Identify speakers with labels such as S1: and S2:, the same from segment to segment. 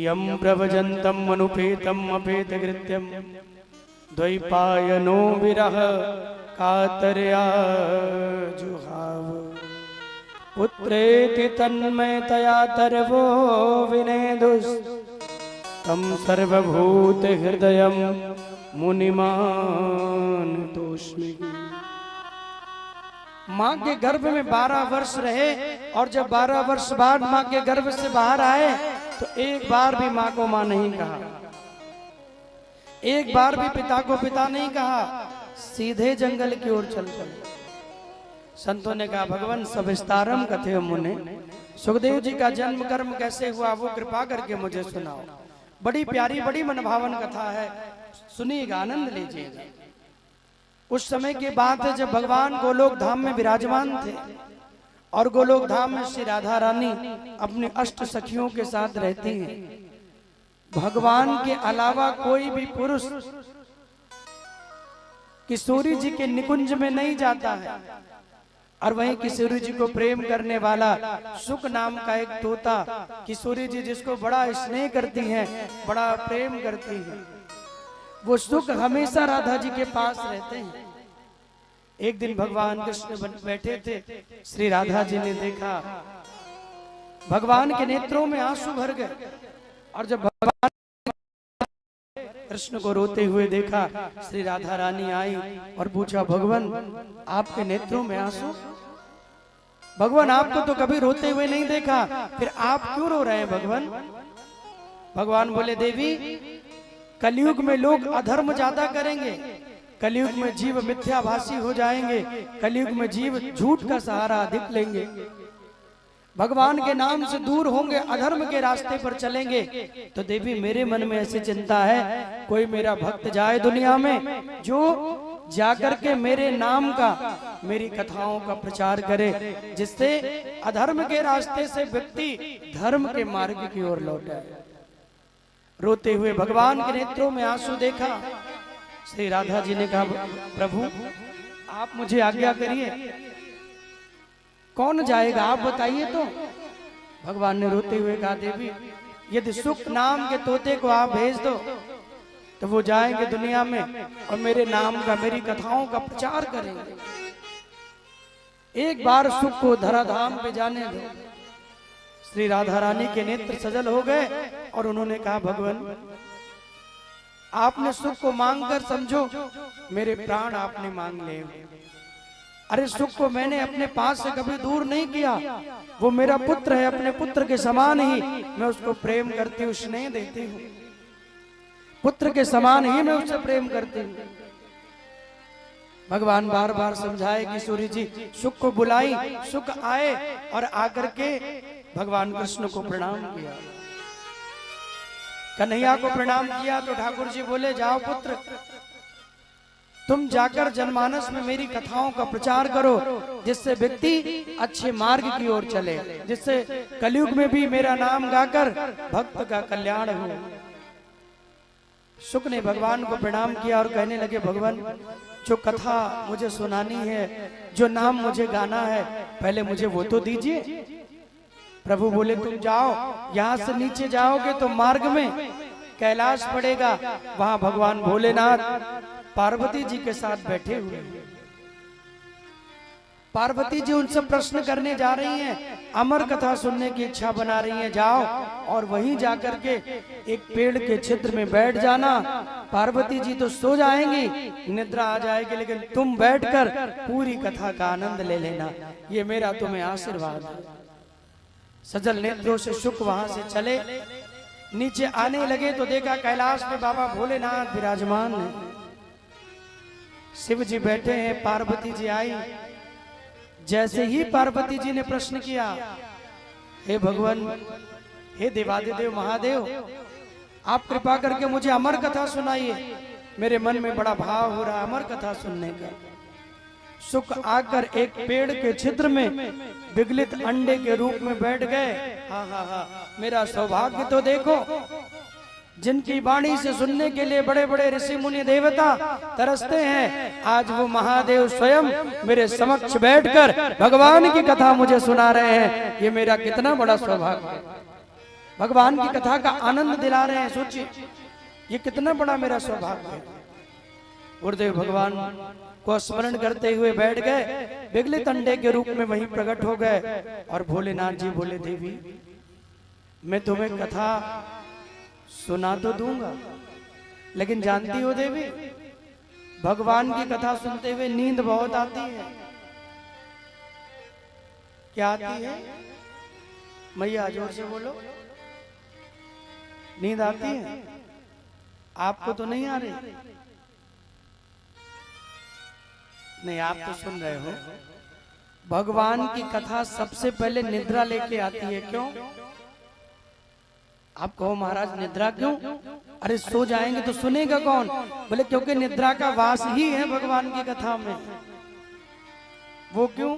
S1: यं प्रवजन्तम् अनुपेतम् अपेतकृत्यं द्वैपायनो विरह कातर्या जुहाव पुत्रेति तन्मयतया तरवो विनेदुस् तं सर्वभूत हृदयं मुनिमानतोऽस्मि। माँ के गर्भ में 12 वर्ष रहे और जब 12 वर्ष बाद माँ के गर्भ से बाहर आए तो एक बार भी माँ को माँ नहीं कहा, एक बार भी पिता को पिता नहीं कहा, सीधे जंगल की ओर चल पड़े। संतों ने कहा भगवान सविस्तारम कथे मुने, सुखदेव जी का जन्म कर्म कैसे हुआ वो कृपा करके मुझे सुनाओ। बड़ी प्यारी बड़ी मनभावन कथा है, सुनिएगा, आनंद लीजिएगा। उस समय की बात है जब भगवान गोलोक धाम में विराजमान थे और गोलोक धाम में श्री राधा रानी अपनी अष्ट सखियों के साथ रहती हैं। भगवान के अलावा कोई भी पुरुष किशोरी जी के निकुंज में नहीं जाता है। और वहीं किशोरी जी को प्रेम करने वाला सुख नाम का एक तोता, किशोरी जी जिसको बड़ा स्नेह करती हैं, बड़ा प्रेम करती हैं, वो सुख हमेशा राधा जी के पास रहते हैं। एक दिन भगवान कृष्ण बैठे थे, श्री राधा जी ने देखा भगवान के नेत्रों में आंसू भर गए। और जब भगवान कृष्ण को रोते हुए देखा, श्री राधा रानी आई और पूछा भगवान आपके नेत्रों में आंसू? भगवान आपको तो कभी रोते हुए नहीं देखा, फिर आप क्यों रो रहे हैं भगवान? भगवान बोले देवी कलयुग में लोग अधर्म ज्यादा करेंगे, कलयुग में जीव मिथ्याभाषी हो जाएंगे, कलयुग में जीव झूठ का सहारा अधिक लेंगे, भगवान के नाम से दूर होंगे, अधर्म के रास्ते पर चलेंगे। तो देवी मेरे मन में ऐसी चिंता है कोई मेरा भक्त जाए दुनिया में जो जाकर के मेरे नाम का, मेरी कथाओं का प्रचार करे, जिससे अधर्म के रास्ते से व्यक्ति धर्म के मार्ग की ओर लौटे। रोते हुए भगवान के नेत्रों में आंसू देखा। श्री राधा जी ने कहा प्रभु आप मुझे आज्ञा करिए, कौन जाएगा आप बताइए तो। भगवान ने रोते हुए कहा देवी यदि सुख नाम के तोते को आप भेज दो तो वो जाएंगे दुनिया में और मेरे नाम का, मेरी कथाओं का प्रचार करेंगे। एक बार सुख को धराधाम पे जाने दो। श्री राधा रानी के नेत्र सजल हो गए और उन्होंने कहा भगवान आपने सुख को मांगकर समझो मेरे प्राण आपने मांग लिए। अरे सुख को मैंने अपने पास से कभी दूर नहीं किया, वो मेरा पुत्र है, अपने पुत्र के समान ही मैं उसको प्रेम करती हूँ, स्नेह देती हूँ, पुत्र के समान ही मैं उससे प्रेम करती हूँ। भगवान बार बार समझाए किशोरी जी सुख को बुलाई, सुख आए और आकर के भगवान कृष्ण को प्रणाम किया, कन्हैया को प्रणाम किया। तो ठाकुर जी बोले जाओ पुत्र तुम जाकर जनमानस में मेरी कथाओं का प्रचार करो, जिससे व्यक्ति अच्छे मार्ग की ओर चले, जिससे कलयुग में भी मेरा नाम गाकर भक्त का कल्याण हो। शुक ने भगवान को प्रणाम किया और कहने लगे भगवान जो कथा मुझे सुनानी है, जो नाम मुझे गाना है, पहले मुझे वो तो दीजिए। प्रभु बोले तुम जाओ, यहाँ से नीचे जाओगे तो मार्ग में कैलाश पड़ेगा, वहां भगवान भोलेनाथ पार्वती जी के साथ बैठे हुए हैं। पार्वती जी उनसे प्रश्न करने जा रही हैं, अमर कथा सुनने की इच्छा बना रही हैं। जाओ और वहीं जाकर के एक पेड़ के छिद्र में बैठ जाना। पार्वती जी तो सो जाएंगी, निद्रा आ जाएगी, लेकिन तुम बैठकर पूरी कथा का आनंद ले लेना, ये मेरा तुम्हें आशीर्वाद है। सजल नेत्रों से शुक वहां से चले, नीचे आने लगे तो देखा कैलाश में बाबा भोलेनाथ विराजमान है, शिव जी बैठे हैं, पार्वती जी आई। जैसे ही पार्वती जी ने प्रश्न किया, हे भगवान, हे देवादिदेव महादेव, आप कृपा करके मुझे अमर कथा सुनाइए, मेरे मन में बड़ा भाव हो रहा है अमर कथा सुनने का। सुख आकर एक पेड़ के छिद्र में विगलित अंडे के रूप में बैठ गए। हा हा हा, मेरा सौभाग्य तो देखो, जिनकी वाणी से सुनने के लिए बड़े बड़े ऋषि मुनि देवता तरसते हैं, आज वो महादेव स्वयं मेरे समक्ष बैठकर भगवान की कथा मुझे सुना रहे हैं, ये मेरा कितना बड़ा सौभाग्य है। भगवान की कथा का आनंद दिला रहे हैं। सोचिए ये कितना बड़ा मेरा सौभाग्य है। गुरुदेव भगवान को स्मरण करते हुए बैठ गए, बिगले तंडे के रूप में वहीं प्रकट हो गए और भोलेनाथ जी बोले, देवी मैं तुम्हें कथा सुना तो दूंगा, लेकिन जानती हो देवी, भगवान की कथा सुनते हुए नींद बहुत आती है। क्या आती है मैया, जोर से बोलो। नींद आती है? आपको तो नहीं आ रही? नहीं, आप तो सुन रहे हो। भगवान की कथा सबसे पहले निद्रा लेके आती है। क्यों? आप कहो महाराज निद्रा क्यों? अरे सो जाएंगे तो सुनेगा कौन? बोले क्योंकि निद्रा का वास ही है भगवान की कथा में। वो क्यों?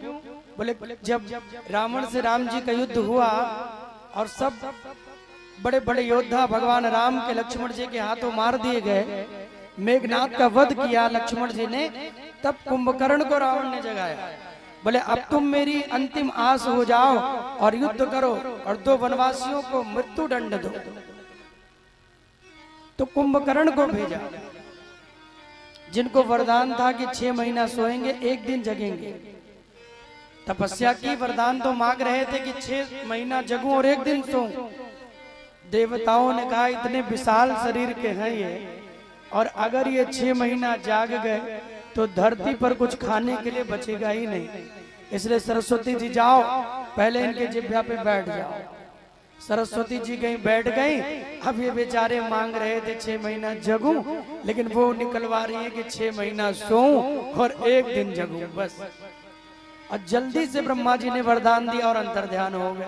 S1: बोले जब रावण से राम जी का युद्ध हुआ और सब बड़े बड़े योद्धा भगवान राम के लक्ष्मण जी के हाथों मार दिए गए, मेघनाथ का वध किया लक्ष्मण जी ने, तब कुंभकर्ण को रावण ने जगाया। बोले अब तुम मेरी अंतिम आस हो जाओ और युद्ध करो और 2 वनवासियों को मृत्यु दंड दो। तो कुंभकर्ण को भेजा, जिनको वरदान था कि 6 महीना सोएंगे, 1 दिन जगेंगे। तपस्या की, वरदान तो मांग रहे थे कि 6 महीना जगूं और 1 दिन सोऊं। देवताओं ने कहा इतने विशाल शरीर के हैं ये, और अगर ये 6 महीना जाग गए तो धरती पर कुछ खाने के लिए बचेगा ही नहीं। इसलिए सरस्वती जी जाओ, पहले इनके जिह्वा पे बैठ जाओ। सरस्वती जी कहीं बैठ गई। अब ये बेचारे मांग रहे थे 6 महीना जगूं, लेकिन वो निकलवा रही है कि 6 महीना सोऊं और 1 दिन जगूं बस। और जल्दी से ब्रह्मा जी ने वरदान दिया और अंतर्ध्यान हो गए।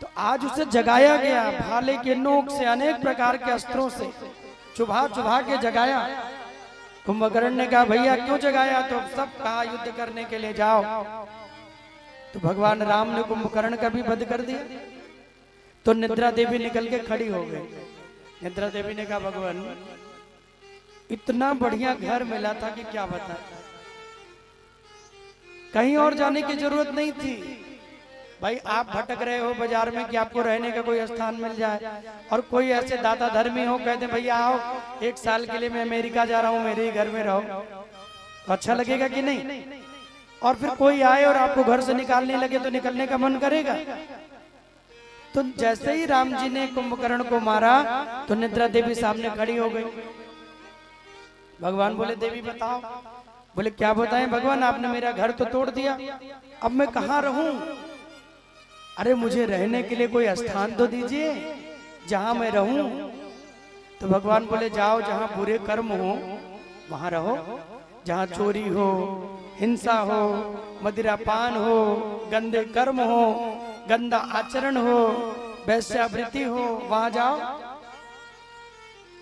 S1: तो आज उसे जगाया गया, भाले के नोक से, अनेक प्रकार के अस्त्रों से चुभा चुभा के जगाया। कुंभकर्ण ने कहा भैया क्यों जगाया? तो सब कहा युद्ध करने के लिए जाओ। तो भगवान राम ने कुंभकर्ण का भी वध कर दिया। तो निद्रा देवी निकल के खड़ी हो गई। निद्रा देवी ने कहा भगवान इतना बढ़िया घर मिला था कि क्या बता, कहीं और जाने की जरूरत नहीं थी। भाई आप भटक रहे हो बाजार में कि आपको रहने का कोई स्थान मिल जाए, और कोई ऐसे दाता धर्मी हो कहते भैया आओ 1 साल के लिए मैं अमेरिका जा रहा हूँ, मेरे ही घर में रहो, तो अच्छा लगेगा कि नहीं? और फिर कोई आए और आपको घर से निकालने लगे तो निकलने का मन करेगा। तो जैसे ही राम जी ने कुंभकर्ण को मारा तो निद्रा देवी सामने खड़ी हो गई। भगवान बोले देवी बताओ। बोले क्या बताएं भगवान, आपने मेरा घर तो तोड़ दिया, अब मैं कहाँ रहूं? अरे मुझे रहने के लिए कोई स्थान तो दीजिए जहां मैं रहूं। तो भगवान बोले जाओ जहां बुरे कर्म हो वहां रहो, जहां चोरी हो, हिंसा हो, मदिरापान हो, गंदे कर्म हो, गंदा आचरण हो, वैश्यावृत्ति हो, वहां जाओ।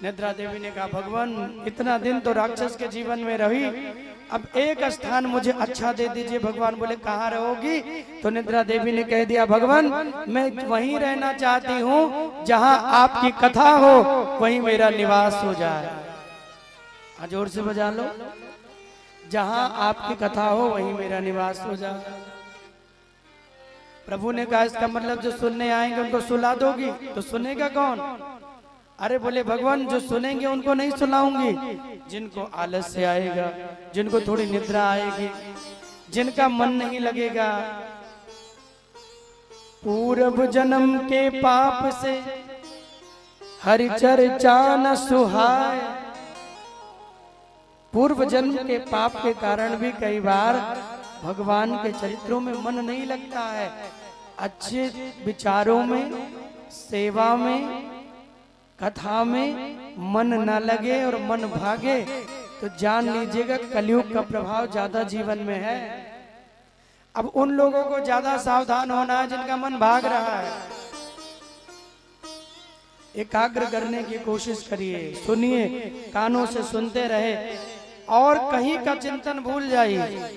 S1: निद्रा देवी ने कहा भगवान इतना दिन तो राक्षस के जीवन में रही, अब एक स्थान मुझे अच्छा दे दीजिए। भगवान बोले कहाँ रहोगी? तो निद्रा देवी ने कह दिया भगवान मैं वहीं रहना चाहती हूँ जहाँ आपकी कथा हो, वहीं मेरा निवास हो जाए। जोर से बजा लो, जहाँ आपकी कथा हो वहीं मेरा निवास हो जाए। प्रभु ने कहा इसका मतलब जो सुनने आएंगे उनको सुला दोगी? तो सुनेगा कौन? अरे बोले भगवान जो सुनेंगे उनको नहीं सुनाऊंगी, जिनको आलस्य आएगा, जिनको थोड़ी निद्रा आएगी, जिनका मन नहीं लगेगा, पूर्व जन्म के पाप से हरि चर्चा न सुहाए। पूर्व जन्म के पाप के कारण भी कई बार भगवान के चरित्रों में मन नहीं लगता है। अच्छे विचारों में, सेवा में, कथा में मन न लगे और मन भागे तो जान लीजिएगा कलयुग का प्रभाव ज्यादा जीवन में है। अब उन लोगों को ज्यादा सावधान होना है जिनका मन भाग रहा है। एकाग्र करने की कोशिश करिए, सुनिए, कानों से सुनते रहे और कहीं का चिंतन भूल जाइए।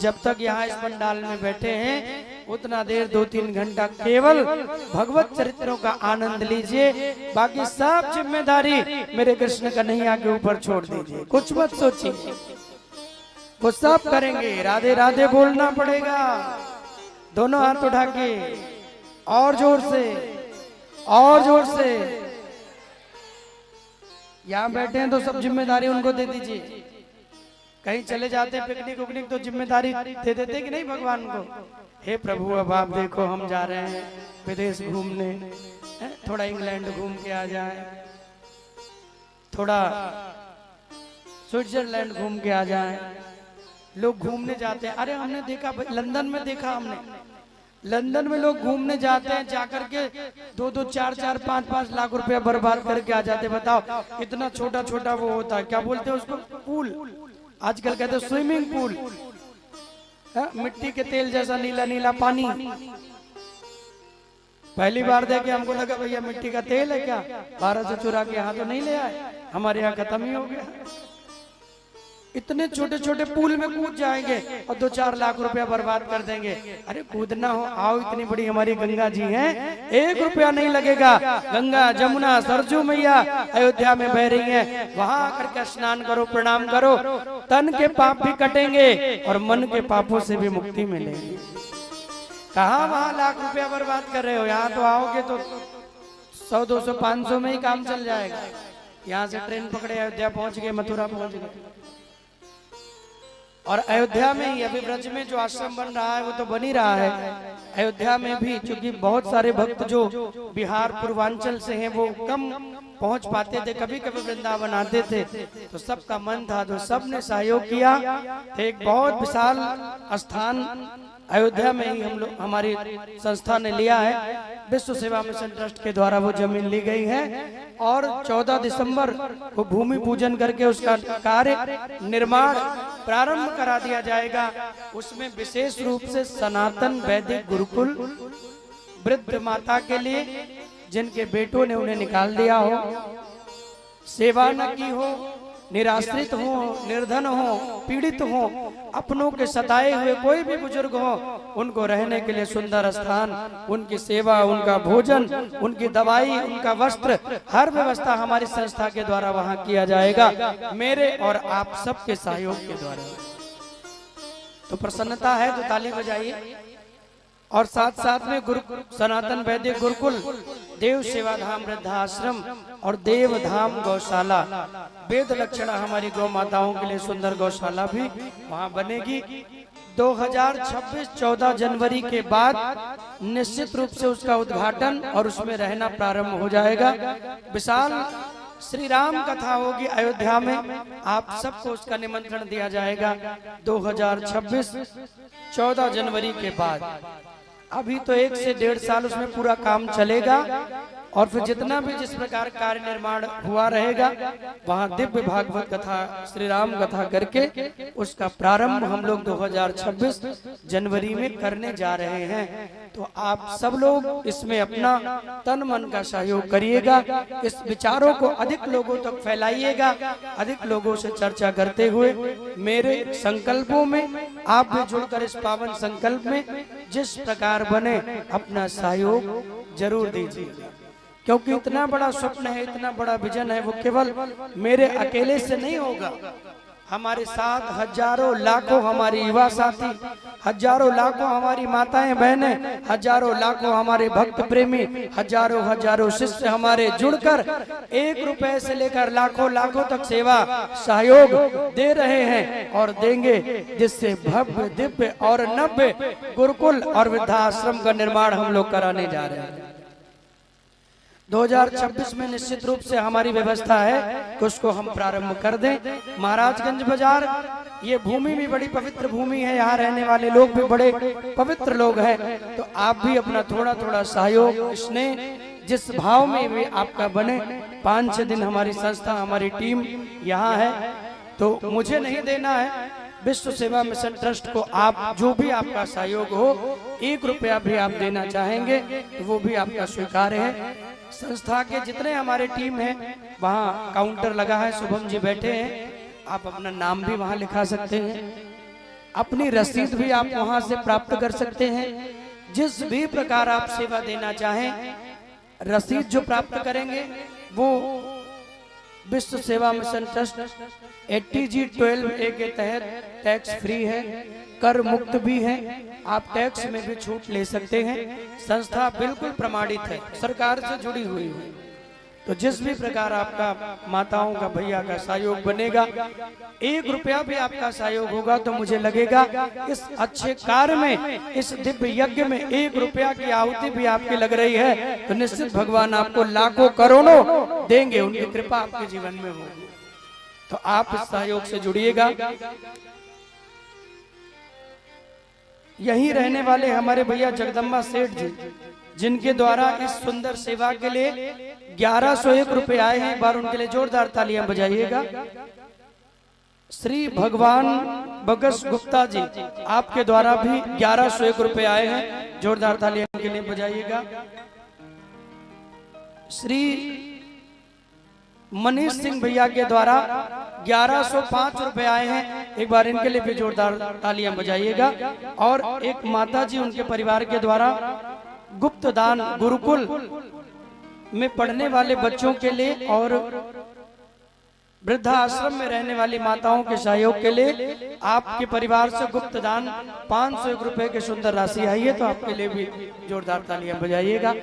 S1: जब तक यहाँ इस पंडाल में बैठे हैं उतना देर 2-3 घंटा केवल भगवत चरित्रों का आनंद लीजिए, बाकी सब जिम्मेदारी मेरे कृष्ण कन्हैया के ऊपर छोड़ दीजिए। कुछ मत सोचिए, वो सब करेंगे। राधे राधे बोलना पड़ेगा, दोनों हाथ उठा के और जोर से, और जोर से। यहाँ बैठे हैं तो सब जिम्मेदारी उनको दे दीजिए। कहीं चले जाते हैं पिकनिक उकनिक तो जिम्मेदारी दे देते कि नहीं भगवान को। हे प्रभु अब आप देखो हम जा रहे हैं विदेश घूमने, थोड़ा इंग्लैंड घूम के आ जाए, थोड़ा स्विट्जरलैंड घूम के आ जाए। लोग घूमने जाते हैं। अरे हमने देखा लंदन में, देखा हमने लंदन में लोग घूमने जाते हैं, जाकर के 2-2, 4-4, 5-5 लाख रुपया बर्बाद करके आ जाते। बताओ इतना छोटा छोटा वो होता है, क्या बोलते हैं उसको, पूल, आजकल कहते हैं स्विमिंग पूल। मिट्टी के तेल जैसा नीला नीला पानी। पहली बार देखे हमको लगा भैया मिट्टी का तेल है क्या, 12 से चुरा के यहाँ तो नहीं ले आए, हमारे यहाँ खत्म ही हो गया। इतने छोटे छोटे पूल में कूद जाएंगे और 2-4 लाख रुपया बर्बाद कर देंगे। अरे कूदना हो आओ, इतनी बड़ी हमारी गंगा जी हैं, 1 रुपया नहीं लगेगा। गंगा जमुना सरजू मैया अयोध्या में बह रही हैं, वहां आकर के स्नान करो, प्रणाम करो, तन के पाप भी कटेंगे और मन के पापों से भी मुक्ति मिलेगी। कहाँ वहां लाख रुपया बर्बाद कर रहे हो, यहाँ तो आओगे तो 100, 200, 500 में ही काम चल जाएगा। यहाँ से ट्रेन पकड़े अयोध्या पहुंच गए, मथुरा पहुंच गए। और अयोध्या में ही अभी ब्रज में जो आश्रम बन रहा है वो तो बन ही रहा है। अयोध्या में भी चूंकि बहुत सारे भक्त जो बिहार पूर्वांचल से हैं वो कम पहुंच पाते थे, कभी कभी वृंदावन आते थे, तो सबका मन था तो सबने सहयोग किया। तो एक बहुत विशाल स्थान अयोध्या में ही हम लोग, हमारी संस्था ने लिया है। विश्व सेवा मिशन ट्रस्ट के द्वारा वो जमीन ली गई है और 14 दिसंबर को भूमि पूजन करके उसका कार्य निर्माण प्रारंभ करा दिया जाएगा। उसमें विशेष रूप से सनातन वैदिक गुरुकुल वृद्ध माता के लिए, जिनके बेटों ने उन्हें निकाल दिया हो, सेवा न की हो, निराश्रित हो, निर्धन हो, पीड़ित हो, अपनों के सताए हुए कोई भी बुजुर्ग हो, उनको रहने के लिए सुंदर स्थान, उनकी सेवा, उनका भोजन, उनकी दवाई, उनका वस्त्र, हर व्यवस्था हमारी संस्था के द्वारा वहां किया जाएगा, मेरे और आप सबके सहयोग के द्वारा। तो प्रसन्नता है तो ताली बजाइए। और साथ साथ में गुरु सनातन वैदिक गुरुकुल, देव सेवा धाम वृद्धाश्रम और देव धाम गौशाला, वेद लक्षणा हमारी गौ माताओं के लिए सुंदर गौशाला भी वहां बनेगी। 2026 14 जनवरी के बाद निश्चित रूप से उसका उद्घाटन और उसमें रहना प्रारंभ हो जाएगा। विशाल श्री राम कथा होगी अयोध्या में, आप सबको उसका निमंत्रण दिया जाएगा 2026 14 जनवरी के बाद। अभी तो 1 से 1.5 साल उसमें पूरा काम चलेगा और फिर जितना भी जिस प्रकार कार्य निर्माण हुआ रहेगा वहां दिव्य भागवत कथा, श्री राम कथा करके उसका प्रारंभ हम लोग 2026 जनवरी में करने जा रहे हैं। तो आप सब लोग इसमें अपना तन मन का सहयोग करिएगा, इस विचारों को अधिक लोगों तक फैलाइएगा। अधिक लोगों से चर्चा करते हुए मेरे संकल्पों में आप भी जुड़कर इस पावन संकल्प में जिस प्रकार बने अपना सहयोग जरूर दीजिए, क्योंकि इतना बड़ा स्वप्न है, इतना बड़ा विजन है, वो केवल मेरे अकेले से नहीं होगा। हमारे साथ हजारों लाखों हमारे युवा साथी, हजारों लाखों हमारी माताएं बहनें, हजारों लाखों हमारे भक्त प्रेमी, हजारों हजारों शिष्य हमारे जुड़कर 1 रुपए से लेकर लाखों लाखों तक सेवा सहयोग दे रहे हैं और देंगे, जिससे भव्य दिव्य और नव्य गुरुकुल और वृद्धाश्रम का निर्माण हम लोग कराने जा रहे हैं। 2026 में निश्चित रूप से हमारी व्यवस्था है कि उसको हम प्रारंभ कर दें। महाराजगंज बाजार, ये भूमि भी बड़ी पवित्र भूमि है, यहाँ रहने वाले लोग भी बड़े पवित्र लोग हैं, तो आप भी अपना थोड़ा थोड़ा सहयोग, स्नेह जिस भाव में भी आपका बने। 5-6 दिन हमारी संस्था, हमारी टीम यहाँ है, तो मुझे नहीं देना है, विश्व सेवा मिशन ट्रस्ट को आप जो भी आपका सहयोग हो, 1 रुपया भी आप देना चाहेंगे तो वो भी आपका स्वीकार है। संस्था के जितने हमारे टीम हैं वहाँ काउंटर लगा है, शुभम जी बैठे हैं, आप अपना नाम भी वहाँ लिखा सकते हैं, अपनी रसीद भी आप वहाँ से प्राप्त कर सकते हैं। जिस भी प्रकार आप सेवा देना चाहें, रसीद जो प्राप्त करेंगे वो विश्व सेवा मिशन ट्रस्ट 80G 12A के तहत टैक्स फ्री है। कर मुक्त भी हैं, आप टैक्स में भी छूट ले सकते हैं। संस्था बिल्कुल प्रमाणित है, सरकार से जुड़ी हुई है। तो जिस भी प्रकार आपका माताओं का भैया का सहयोग बनेगा, 1 रुपया भी आपका सहयोग होगा तो मुझे लगेगा इस अच्छे कार्य में, इस दिव्य यज्ञ में 1 रुपया की आहुति भी आपकी लग रही है तो निश्चित भगवान आपको लाखों करोड़ों देंगे, उनकी कृपा आपके जीवन में होगी। तो आप इस सहयोग से जुड़िएगा। यहीं रहने वाले हमारे भैया जगदम्बा सेठ जी, जिनके द्वारा इस सुंदर सेवा के लिए 1101 रुपए आए हैं, एक बार उनके लिए जोरदार तालियां बजाइएगा। श्री भगवान बगस गुप्ता जी, आपके द्वारा भी 1101 रुपए आए हैं, जोरदार तालियां उनके लिए बजाइएगा। श्री मनीष सिंह भैया के द्वारा 1105 रुपए आए हैं, एक बार इनके लिए भी जोरदार तालियां बजाइएगा। और एक माता जी, उनके परिवार के द्वारा गुप्त दान गुरुकुल में पढ़ने वाले बच्चों के लिए और वृद्धा आश्रम में रहने वाली माताओं के सहयोग के लिए आपके परिवार से गुप्त दान 501 रुपए की सुंदर राशि आई है, तो आपके लिए भी जोरदार तालियां बजाइएगा।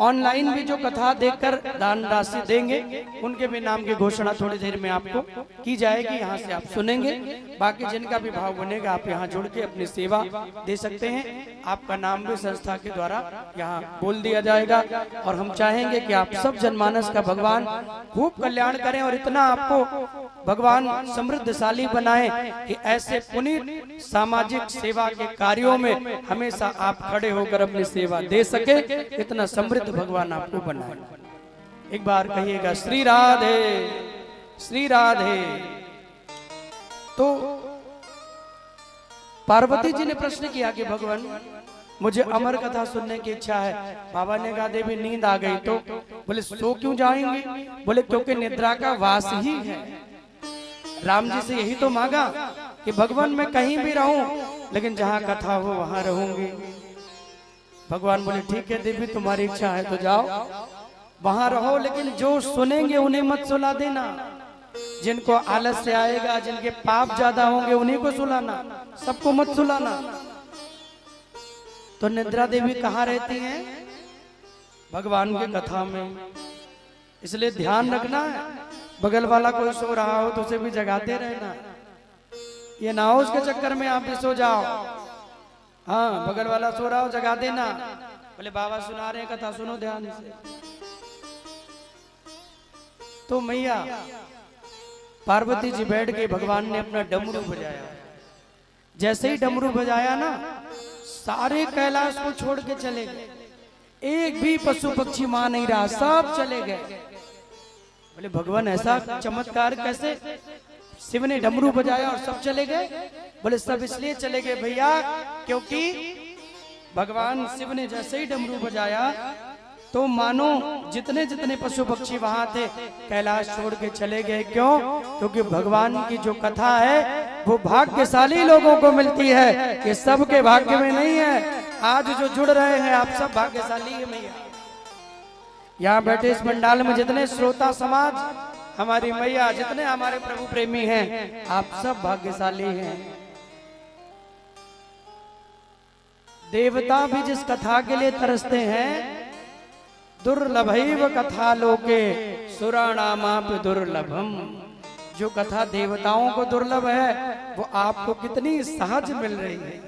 S1: ऑनलाइन भी जो कथा देखकर दान राशि देंगे, उनके भी नाम की घोषणा थोड़ी देर में आपको की जाएगी, यहाँ से आप सुनेंगे। बाकी जिनका भी भाव बनेगा, आप यहाँ जुड़ के अपनी सेवा दे सकते हैं। आपका नाम भी संस्था के द्वारा यहाँ बोल दिया जाएगा। और हम चाहेंगे कि आप सब जनमानस का भगवान खूब कल्याण करें और इतना आपको भगवान समृद्धशाली बनाए कि ऐसे पुनीत सामाजिक सेवा के कार्यों में हमेशा आप खड़े होकर अपनी सेवा दे सके, इतना समृद्ध भगवान आपको बनाए। एक बार कहिएगा श्री राधे, श्री राधे। तो पार्वती जी ने प्रश्न किया कि भगवान मुझे अमर कथा सुनने की इच्छा है। बाबा ने कहा देवी नींद आ गई तो? बोले सो क्यों जाएंगे? बोले क्योंकि निद्रा का वास ही है। राम जी से यही तो मांगा कि भगवान मैं कहीं भी रहूं, लेकिन जहां कथा हो वहां रहूंगी। भगवान बोले ठीक है देवी, तुम्हारी इच्छा है तो जाओ, वहां रहो, लेकिन जो सुनेंगे उन्हें मत सुला देना। जिनको आलस्य आएगा, जिनके पाप ज्यादा होंगे, उन्हीं को सुलाना, सबको मत सुलाना। तो निद्रा देवी कहाँ रहती हैं? भगवान की कथा में। इसलिए ध्यान रखना है, बगल वाला कोई सो रहा हो तो उसे भी जगाते रहना, ये ना हो उसके चक्कर में आप भी सो जाओ। हाँ, बगल वाला सो रहा हो जगा देना, बोले बाबा सुना रहे कथा, सुनो ध्यान से। तो मैया पार्वती जी बैठ गई, भगवान ने अपना डमरू बजाया। जैसे ही डमरू बजाया ना, सारे कैलाश को छोड़ के चले गए, एक भी पशु पक्षी मां नहीं रहा, सब चले गए। बोले भगवान ऐसा चमत्कार कैसे? शिव ने डमरू बजाया और सब चले गए? बोले सब इसलिए चले गए भैया, क्योंकि भगवान शिव ने जैसे ही डमरू बजाया तो मानो जितने जितने पशु पक्षी वहां थे कैलाश छोड़ के चले गए। क्यों? क्योंकि भगवान की जो कथा है वो भाग्यशाली लोगों को मिलती है, ये सबके भाग्य में नहीं है। आज जो जुड़ रहे हैं आप सब भाग्यशाली है मैया। यहाँ बैठे इस पंडाल में जितने श्रोता समाज, हमारी मैया, जितने हमारे प्रभु प्रेमी हैं, आप सब भाग्यशाली हैं। देवता भी जिस कथा के लिए तरसते हैं, दुर्लभैव कथा लोके सुराणामापि दुर्लभम। जो कथा देवताओं को दुर्लभ है, वो आपको कितनी सहज मिल रही है,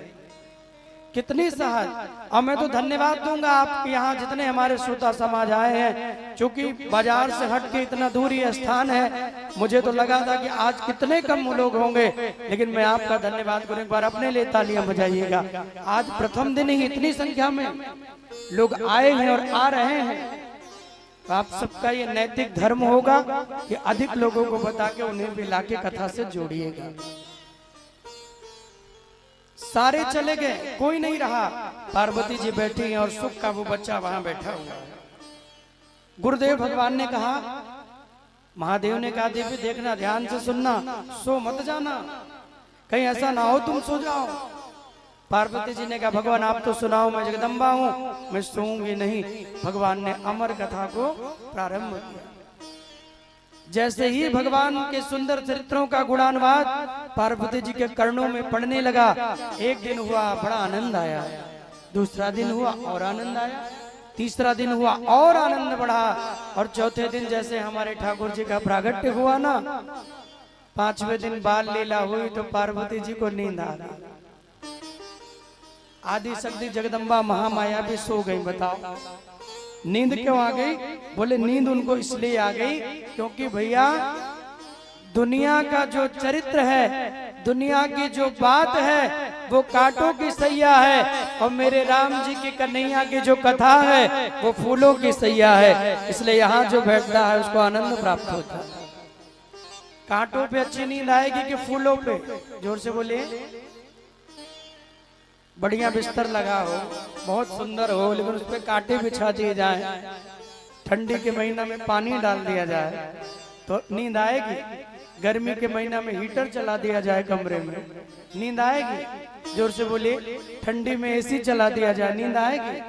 S1: कितनी सहज। और मैं तो धन्यवाद दूंगा आप यहाँ जितने हमारे श्रोता समाज आए हैं, क्योंकि बाजार से हट के इतना दूर ये स्थान है। मुझे तो लगा था कि आज कितने कम लोग होंगे, लेकिन मैं आपका धन्यवाद करूं। एक बार अपने लिए तालियां बजाइएगा। आज प्रथम दिन ही इतनी संख्या में लोग आए हैं और आ रहे हैं। तो आप सबका ये नैतिक धर्म होगा कि अधिक लोगों को बता के उन्हें भी लाके कथा से जोड़िएगा। सारे चले गए, कोई नहीं रहा। पार्वती जी बैठी हैं और सुख का वो बच्चा वहां बैठा हुआ है। गुरुदेव भगवान ने कहा, महादेव ने कहा देवी देखना, ध्यान से सुनना, सो मत जाना, कहीं ऐसा ना हो तुम सो जाओ। पार्वती जी ने कहा भगवान आप तो सुनाओ, मैं जगदम्बा हूं, मैं सोऊंगी नहीं। भगवान ने अमर कथा को प्रारंभ किया। जैसे ही भगवान के सुंदर चरित्रों का गुणानुवाद पार्वती जी के कर्णों में पड़ने लगा, एक दिन हुआ बड़ा आनंद आया, दूसरा दिन हुआ और आनंद आया, तीसरा दिन हुआ और आनंद बढ़ा, और चौथे दिन जैसे हमारे ठाकुर जी का प्रागट्य हुआ ना, पांचवें दिन बाल लीला हुई तो पार्वती जी को नींद आ गई। आदि शक्ति जगदम्बा महामाया भी सो गई। बताओ नींद क्यों आ गई? बोले नींद उनको इसलिए आ गई क्योंकि भैया दुनिया का जो चरित्र है, दुनिया की जो बात है वो कांटों की सैया है, और मेरे राम जी की कन्हैया की जो कथा है वो फूलों की सैया है। इसलिए यहाँ जो बैठता है उसको आनंद प्राप्त होता है। कांटों पे अच्छी नींद आएगी कि फूलों पे? जोर से बोलिए। बढ़िया बिस्तर लगा हो, बहुत सुंदर हो, लेकिन उस पे कांटे बिछा दिए जाए, ठंडी के महीना में पानी डाल दिया जाए तो नींद आएगी? गर्मी के महीना में हीटर चला दिया जाए कमरे में, नींद आएगी? जोर से बोलिए। ठंडी में एसी चला दिया जाए, नींद आएगी?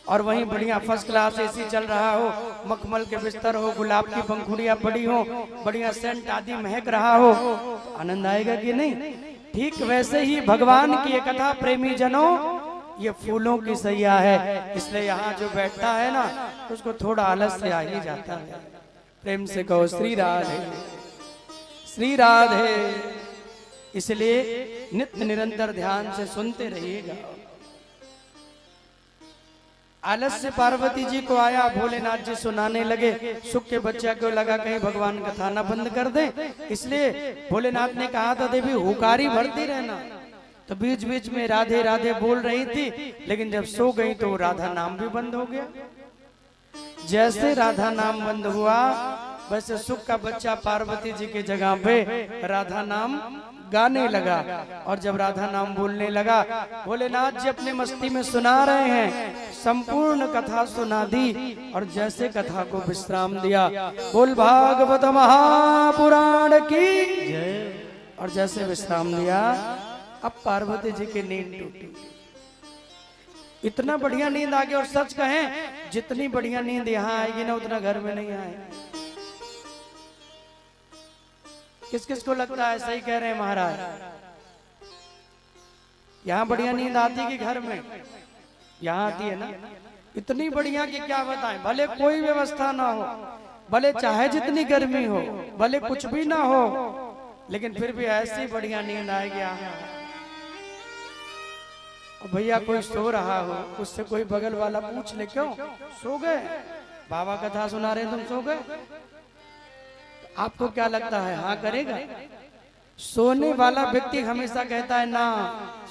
S1: और वहीं बढ़िया फर्स्ट क्लास एसी चल रहा हो, मखमल के बिस्तर हो, गुलाब की पंखुड़ियां पड़ी हो, बढ़िया सेंट आदि महक रहा हो, तो आनंद आएगा कि नहीं? ठीक वैसे ही भगवान की ये कथा प्रेमी जनों ये फूलों की सैया है। इसलिए यहाँ जो बैठता है ना उसको थोड़ा आलस से आ ही जाता है। प्रेम से कहो श्री राधे, श्री राधे। इसलिए नित्य निरंतर ध्यान से सुनते रहिएगा। आलस से पार्वती जी को आया, भोलेनाथ जी सुनाने लगे, सुख के बच्चा को लगा कहीं भगवान कथा ना बंद कर दे, इसलिए भोलेनाथ ने कहा था देवी हुकारी भरती रहना। तो बीच बीच में राधे राधे बोल रही थी, लेकिन जब सो गई तो राधा नाम भी बंद हो गया। जैसे राधा नाम बंद हुआ वैसे सुख का बच्चा पार्वती जी की जगह पे राधा नाम गाने लगा, और जब राधा नाम बोलने लगा, भोलेनाथ जी अपने मस्ती में सुना रहे हैं, संपूर्ण कथा सुना दी, और जैसे कथा को विश्राम दिया, बोल भागवत महापुराण की जय, और जैसे विश्राम दिया अब पार्वती जी की नींद टूटी। इतना बढ़िया नींद आ गया, और सच कहें जितनी बढ़िया नींद यहाँ आएगी ना उतना घर में नहीं आएगी। किस किस को लगता है? सही कह रहे हैं महाराज। यहाँ बढ़िया नींद आती कि घर में? यहाँ आती है ना। इतनी बढ़िया कि क्या बताएं। भले कोई व्यवस्था ना हो, भले चाहे जितनी गर्मी हो, भले कुछ भी ना हो, लेकिन फिर भी ऐसी बढ़िया नींद आएगी। और भैया कोई सो रहा हो, उससे कोई बगल वाला पूछ ले क्यों सो गए, बाबा कथा सुना रहे तुम सो गए, आपको क्या लगता है हाँ करेगा? सोने वाला व्यक्ति हमेशा कहता है ना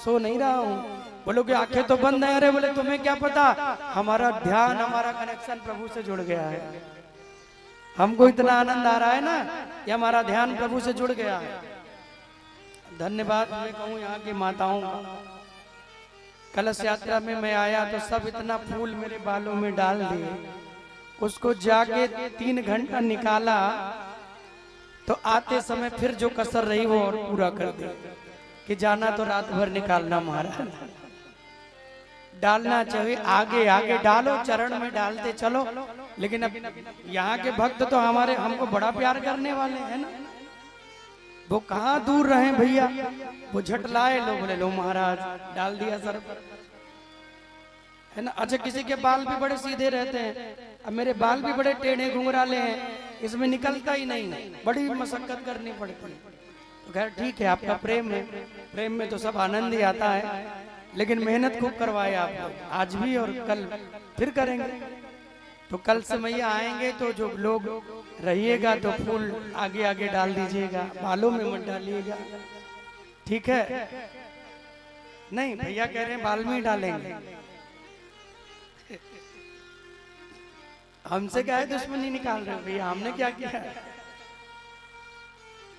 S1: सो नहीं रहा हूँ। बोलोगे आंखें तो बंद है। अरे बोले तुम्हें क्या पता, हमारा ध्यान, हमारा कनेक्शन प्रभु से जुड़ गया है। हमको इतना आनंद आ रहा है ना, ये हमारा ध्यान प्रभु से जुड़ गया है। धन्यवाद मैं कहूँ यहाँ की माताओं का। कलश यात्रा में मैं आया तो सब इतना फूल मेरे बालों में डाल दिए, उसको जाके 3 घंटा निकाला, तो आते समय फिर जो कसर रही वो और पूरा कर दी कि जाना तो रात भर निकालना महाराज। डालना चाहिए, आगे आगे डालो, चरण में डालते चलो। लेकिन अब यहाँ के भक्त तो हमारे हमको बड़ा प्यार करने वाले हैं ना, वो कहाँ दूर रहे भैया, वो झट लाए, लो बोले लो महाराज डाल दिया सर पर, है ना। अच्छा किसी के बाल भी बड़े सीधे रहते हैं, अब मेरे बाल भी बड़े टेढ़े घुंघराले हैं, इसमें निकलता ही नहीं, बड़ी मशक्कत करनी पड़ती है। तो खैर ठीक है, आपका प्रेम है, प्रेम में तो सब आनंद ही आता है, लेकिन मेहनत खूब करवाए आप लोग, आज भी और कल फिर करेंगे। तो कल से मैया आएंगे तो जो लोग रहिएगा तो फूल आगे आगे डाल दीजिएगा, बालों में मत डालिएगा, ठीक है? नहीं भैया कह रहे हैं बाल में ही डालेंगे। हमसे क्या है दुश्मनी निकाल रहे हो भैया, हमने क्या किया है?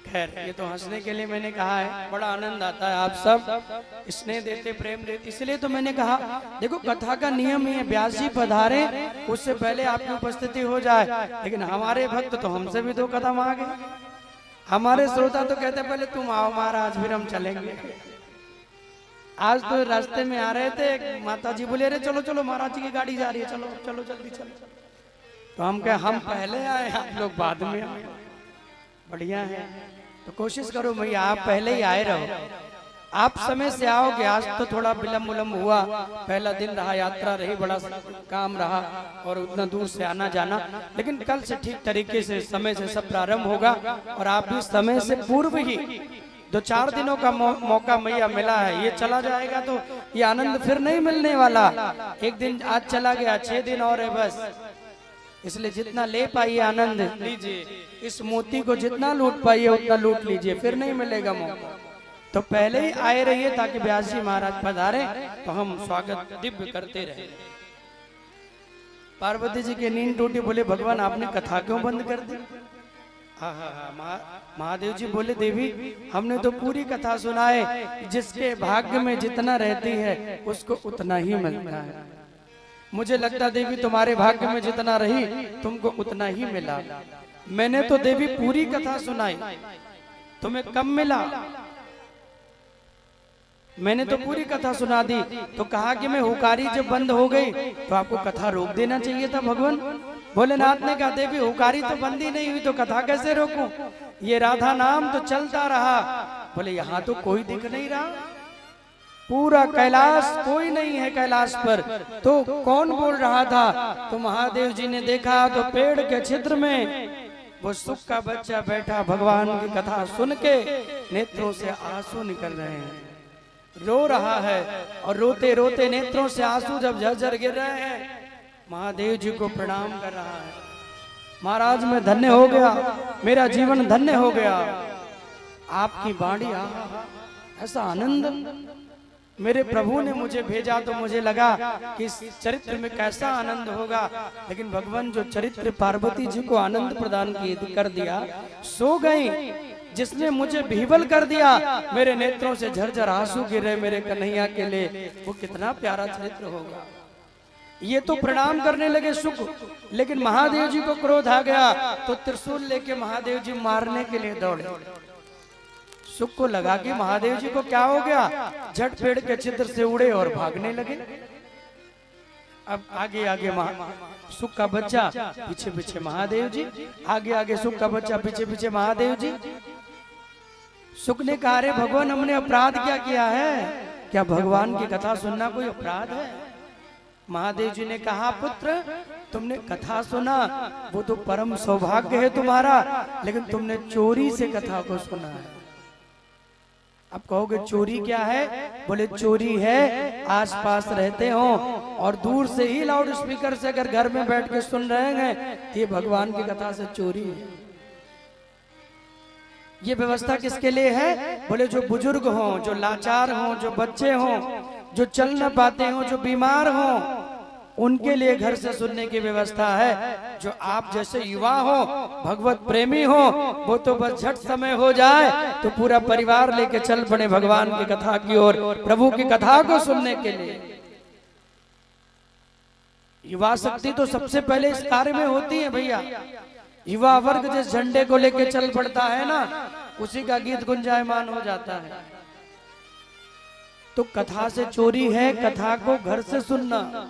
S1: खैर ये तो हंसने के लिए मैंने कहा है, बड़ा आनंद आता है आप सब स्नेह देते, प्रेम देते, इसलिए तो मैंने कहा देखो कथा का नियम ही है, व्यास जी पधारे उससे पहले आपकी उपस्थिति हो जाए। लेकिन हमारे भक्त तो हमसे भी 2 कदम आगे, हमारे श्रोता तो कहते पहले तुम आओ महाराज फिर हम चलेंगे। आज तो रास्ते में आ रहे थे, माता जी बोले अरे चलो चलो महाराज जी की गाड़ी जा रही है, चलो चलो जल्दी चलो। तो हम कहे हम पहले आए, आप लोग बाद में आए। बढ़िया है, तो कोशिश करो भैया आप पहले ही आए रहो, आप समय से आओगे। आज तो थोड़ा विलम्ब उलम्ब हुआ, पहला दिन रहा, यात्रा रही, बड़ा काम रहा और उतना दूर से आना जाना, लेकिन कल से ठीक तरीके से समय से सब प्रारंभ होगा। और आप भी समय से पूर्व ही 2-4 दिनों का मौका मैया मिला है, ये चला जाएगा तो ये आनंद फिर नहीं मिलने वाला। एक दिन आज चला गया, 6 दिन और है बस, इसलिए जितना ले पाइए आनंद लीजिए, इस मोती को जितना लूट पाइए उतना लूट लीजिए, फिर नहीं मिलेगा मौका। तो पहले ही आए रहिए ताकि व्यास जी महाराज पधारे तो हम स्वागत दिव्य करते रहे। पार्वती जी की नींद टूटी, बोले भगवान आपने कथा क्यों बंद कर दी? महादेव जी बोले देवी हमने तो पूरी कथा सुनाए, जिसके भाग्य में जितना रहती है उसको उतना ही मिलता है। मुझे लगता देवी तुम्हारे भाग्य में जितना रही तुमको उतना ही मिला। मैंने तो देवी पूरी कथा सुनाई, तुम्हें कम मिला। मैंने तो पूरी कथा सुना दी, तो कहा कि मैं हुकारी जब बंद हो गई तो आपको कथा रोक देना चाहिए था भगवान। भोलेनाथ ने कहा देवी हुकारी तो बंद ही नहीं हुई तो कथा कैसे रोकूं? ये राधा नाम तो चलता रहा। बोले यहाँ तो कोई दिख नहीं रहा, पूरा कैलाश कोई नहीं है कैलाश पर, तो कौन बोल रहा था? तो महादेव जी ने देखा तो पेड़ के छिद्र में वो सुख का बच्चा बैठा भगवान की कथा सुन के नेत्रों से आंसू निकल रहे हैं, रो रहा है। और रोते रोते नेत्रों से आंसू जब झरझर गिर रहे हैं, महादेव जी को प्रणाम कर रहा है। महाराज मैं धन्य हो गया, मेरा जीवन धन्य हो गया, आपकी वाणी ऐसा आनंद मेरे प्रभु ने मुझे भेजा तो मुझे लगा कि इस चरित्र में कैसा आनंद होगा, लेकिन भगवान जो चरित्र पार्वती जी को आनंद प्रदान कर दिया, सो गई, जिसने मुझे विह्वल कर दिया, मेरे नेत्रों से झरझर आंसू गिरे मेरे कन्हैया के लिए, वो कितना प्यारा चरित्र होगा। ये तो प्रणाम करने लगे सुख, लेकिन महादेव जी को क्रोध आ गया तो त्रिशूल लेके महादेव जी मारने के लिए दौड़े। सुख को लगा कि महादेव जी को क्या हो गया, झट पेड़ के छिद्र से उड़े और भागने लगे। अब आगे आगे सुख का बच्चा, पीछे पीछे महादेव जी, आगे आगे सुख का बच्चा, पीछे पीछे महादेव जी। सुख ने कहा अरे भगवान हमने अपराध क्या किया है? क्या भगवान की कथा सुनना कोई अपराध है? महादेव जी ने कहा पुत्र तुमने कथा सुना वो तो परम सौभाग्य है तुम्हारा, लेकिन तुमने चोरी से कथा को सुना है। अब कहोगे चोरी क्या है? बोले चोरी है आसपास रहते हो और दूर से ही लाउड स्पीकर से अगर घर में बैठ के सुन रहे हैं, ये भगवान की कथा से चोरी है। ये व्यवस्था किसके लिए है? बोले जो बुजुर्ग हो, जो लाचार हो, जो बच्चे हो, जो चल न पाते हो, जो बीमार हो, उनके लिए घर से सुनने की व्यवस्था है। जो आप जैसे युवा हो, भगवत प्रेमी हो, वो तो बस झट समय हो जाए तो पूरा परिवार लेके चल पड़े भगवान की कथा की ओर, प्रभु की कथा को सुनने के लिए। युवा शक्ति तो सबसे पहले इस कार्य में होती है भैया। युवा वर्ग जिस झंडे को लेके चल पड़ता है ना, उसी का गीत गुंजायमान हो जाता है। तो कथा से चोरी है कथा को घर से सुनना।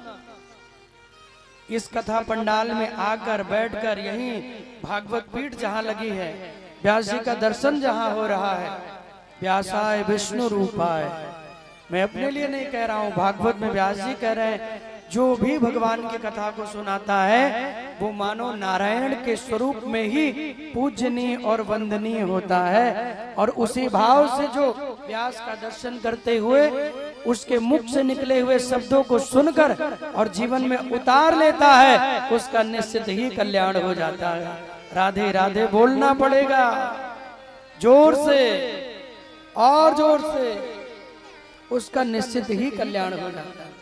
S1: इस कथा पंडाल में आकर बैठकर यहीं भागवत पीठ जहां लगी है, व्यास जी का दर्शन जहां हो रहा है, व्यासाय विष्णु रूपाय, मैं अपने लिए नहीं कह रहा हूं, भागवत में व्यास जी कह रहे हैं, जो भी भगवान की कथा को सुनाता है वो मानो नारायण के स्वरूप में ही पूजनीय और वंदनीय होता है। और उसी भाव से जो व्यास का दर्शन करते हुए उसके मुख से निकले हुए शब्दों को सुनकर और जीवन में उतार लेता है, उसका निश्चित ही कल्याण हो जाता है। राधे राधे बोलना पड़ेगा जोर से और जोर से, उसका निश्चित ही कल्याण हो जाता है।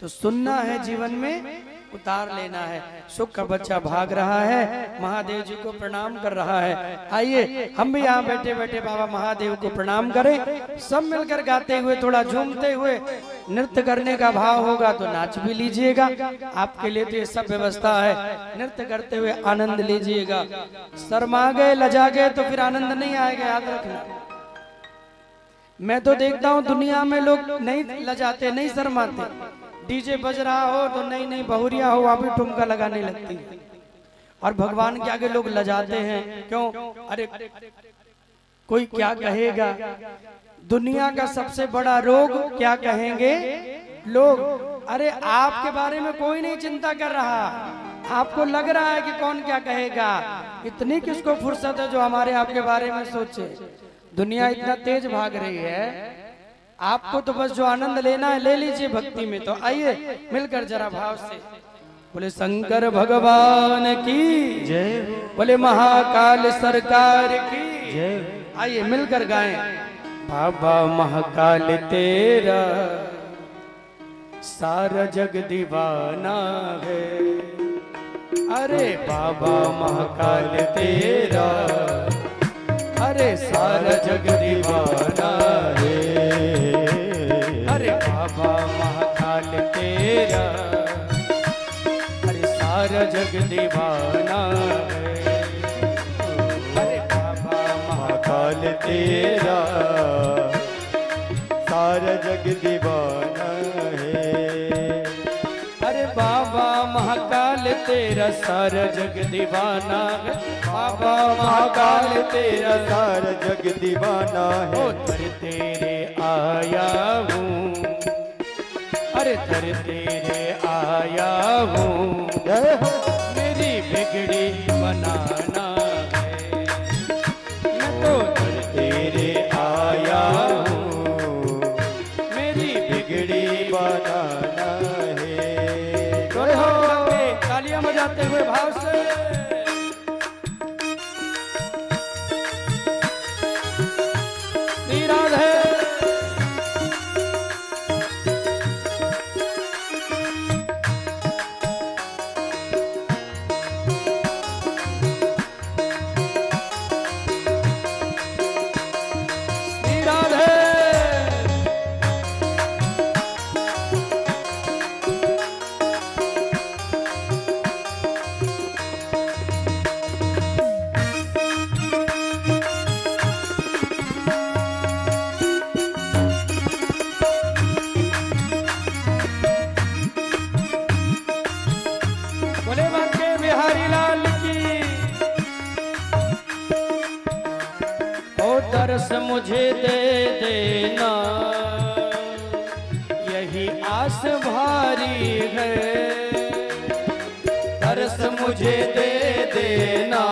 S1: तो सुनना है, जीवन में उतार लेना है। सुख का बच्चा भाग रहा है, महादेव जी को प्रणाम कर रहा है। आइए हम भी यहाँ बैठे बैठे बाबा महादेव को प्रणाम करें, सब मिलकर गाते हुए, थोड़ा झूमते हुए। नृत्य करने का भाव होगा तो नाच भी लीजिएगा, आपके लिए तो ये सब व्यवस्था है। नृत्य करते हुए आनंद लीजिएगा। शर्मा गए लजा गए तो फिर आनंद नहीं आएगा, याद रखना। मैं तो देखता हूँ दुनिया में लोग नहीं लजाते, नहीं शर्माते, डीजे बज रहा हो तो नई नई बहुरिया हो वहां भी ठुमका लगाने लगती है। और भगवान के आगे लोग लजाते हैं, क्यों? अरे कोई क्या कहेगा, दुनिया का सबसे बड़ा रोग क्या कहेंगे लोग। अरे आपके बारे में कोई नहीं चिंता कर रहा, आपको लग रहा है कि कौन क्या कहेगा। इतनी किसको फुर्सत है जो हमारे आपके बारे में सोचे। दुनिया इतना तेज भाग रही है, आपको तो बस जो आनंद लेना है ले लीजिए भक्ति में। तो आइए मिलकर जरा भाव से बोले शंकर भगवान की जय, बोले महाकाल सरकार की जय। आइए मिलकर गाएं। बाबा महाकाल तेरा सारा जग दीवाना है। अरे बाबा महाकाल तेरा, अरे सारा जग दीवाना है। अरे बाबा महाकाल तेरा, अरे सारा जग दीवाना है। अरे बाबा महाकाल तेरा, सारा जग दीवाना है। अरे बाबा महाकाल तेरा सारा जग दीवाना है। बाबा महाकाल तेरा सारा जग दीवाना है। दर तेरे आया हूँ, अरे दर तेरे आया हूँ, मेरी बिगड़ी बनाना है। मैं तो दर तेरे आया हूँ, मेरी बिगड़ी बनाना है। तालियां बजाते हुए भाव से श्री राधे। दर्श मुझे दे देना, यही आस भारी है। दर्श मुझे दे देना,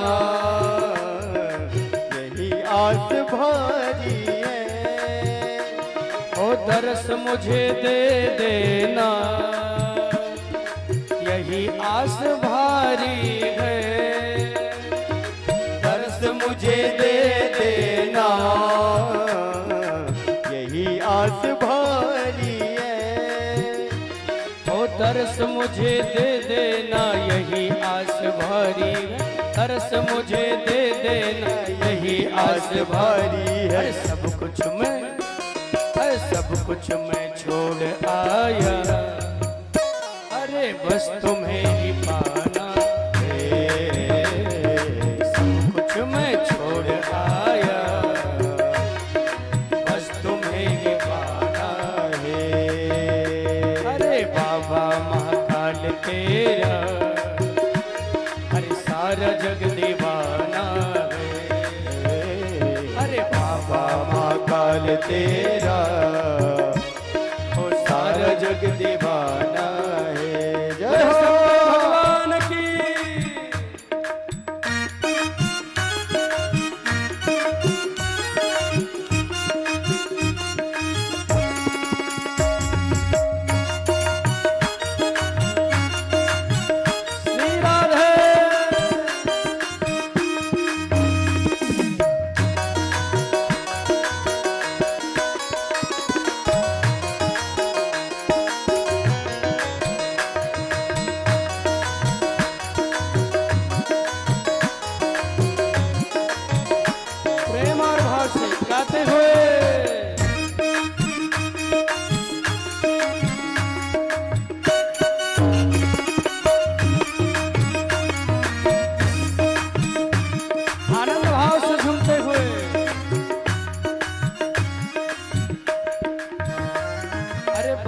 S1: यही आस भारी है। ओ दर्श मुझे दे देना, यही आस भारी है। दर्श मुझे दे देना, यही आस भारी है। ओ दर्श मुझे दे देना, यही आस भारी है। दर्श मुझे दे देना, यही आस भारी है। सब कुछ मैं, सब कुछ मैं छोड़ आया, अरे बस तुम्हें ही पाना है। सब कुछ मैं छोड़ आया, बस तुम्हें ही पाना है। अरे बाबा महाकाल तेरा, अरे सारा जग दीवाना है। अरे बाबा महाकाल तेरा, ओ सारा जग दीवाना है। जय हो भगवान की। श्री राधे।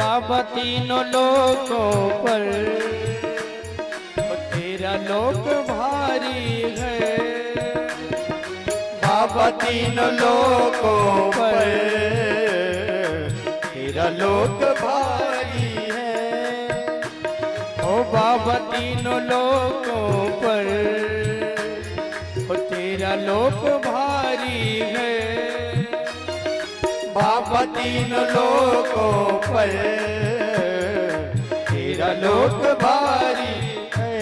S1: बाबा तीनों लोकों पर तेरा लोक भारी है।
S2: बाबा तीनों लोकों पर तेरा लोक भारी है।
S1: ओ बाबा तीनों लोकों पर ओ तेरा लोक भारी है।
S2: बाबा तीनों लोकों पर तेरा लोक भारी है।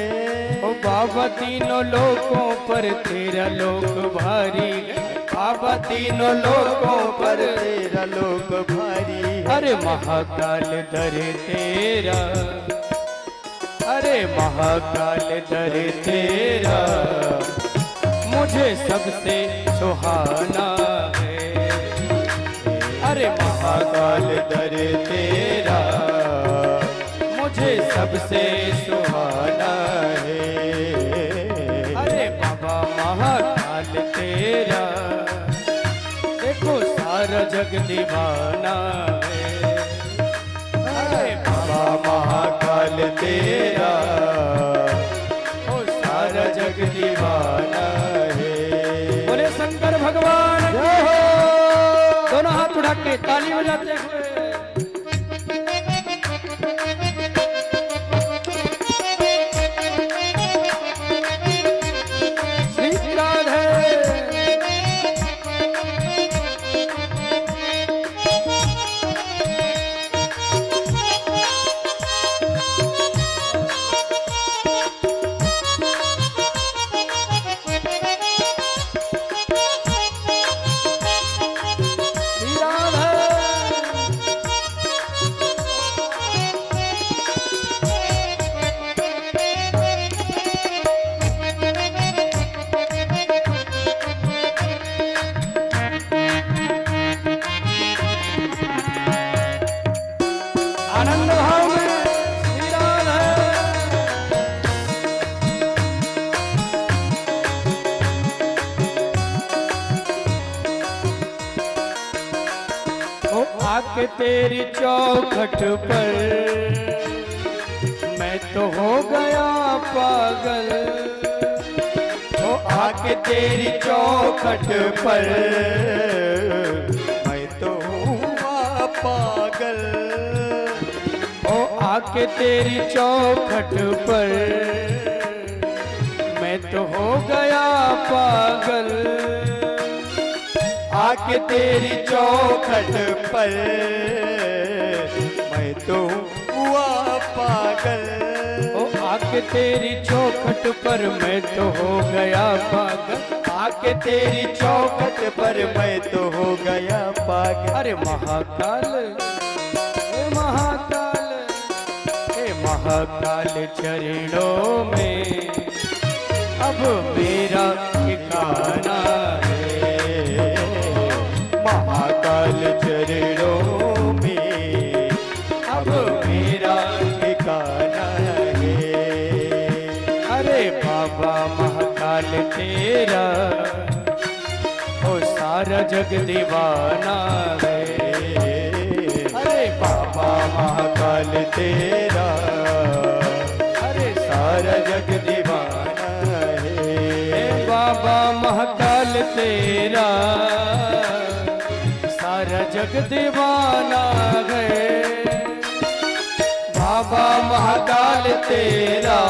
S1: ओ बाबा तीनों लोकों पर तेरा लोक भारी है।
S2: बाबा तीनों लोकों पर तेरा लोक भारी है।
S1: अरे महाकाल दर तेरा, अरे महाकाल दर तेरा मुझे सबसे सुहाना है। अरे
S2: महाकाल दर तेरा
S1: मुझे सबसे सुहाना
S2: है।
S1: अरे बाबा महाकाल तेरा देखो सारा जग दीवाना है। अरे
S2: बाबा महाकाल तेरा
S1: ओ सारा जग
S2: दीवाना है।
S1: बोले शंकर भगवान की हो। दोनों हाथ उठा के ताली बजाते हुए श्री राधे। श्री राधे। आनंद भाव में श्री राधे। ओ आके तेरी चौखट पर मैं तो हो गया पागल।
S2: ओ आके तेरी चौखट पर मैं तो हुआ पागल।
S1: ओ आके तेरी चौखट पर मैं तो हो गया पागल।
S2: आके तेरी चौखट पर मैं तो हुआ पागल।
S1: ओ आके तेरी चौखट पर मैं तो हो गया पागल।
S2: आके तेरी चौखट पर मैं तो हो गया पागल।
S1: अरे महाकाल, हे महाकाल, हे महाकाल चरणों में अब मेरा ठिकाना है।
S2: महाकाल चरणों में
S1: अब
S2: मेरा ठिकाना है।
S1: अरे बाबा महाकाल तेरा ओ सारा जग दीवाना है।
S2: अरे बाबा महाकाल तेरा
S1: अरे
S2: सारा जग दीवाना
S1: हे
S2: है।
S1: बाबा महाकाल तेरा सारा जग दीवाना है।
S2: बाबा महाकाल तेरा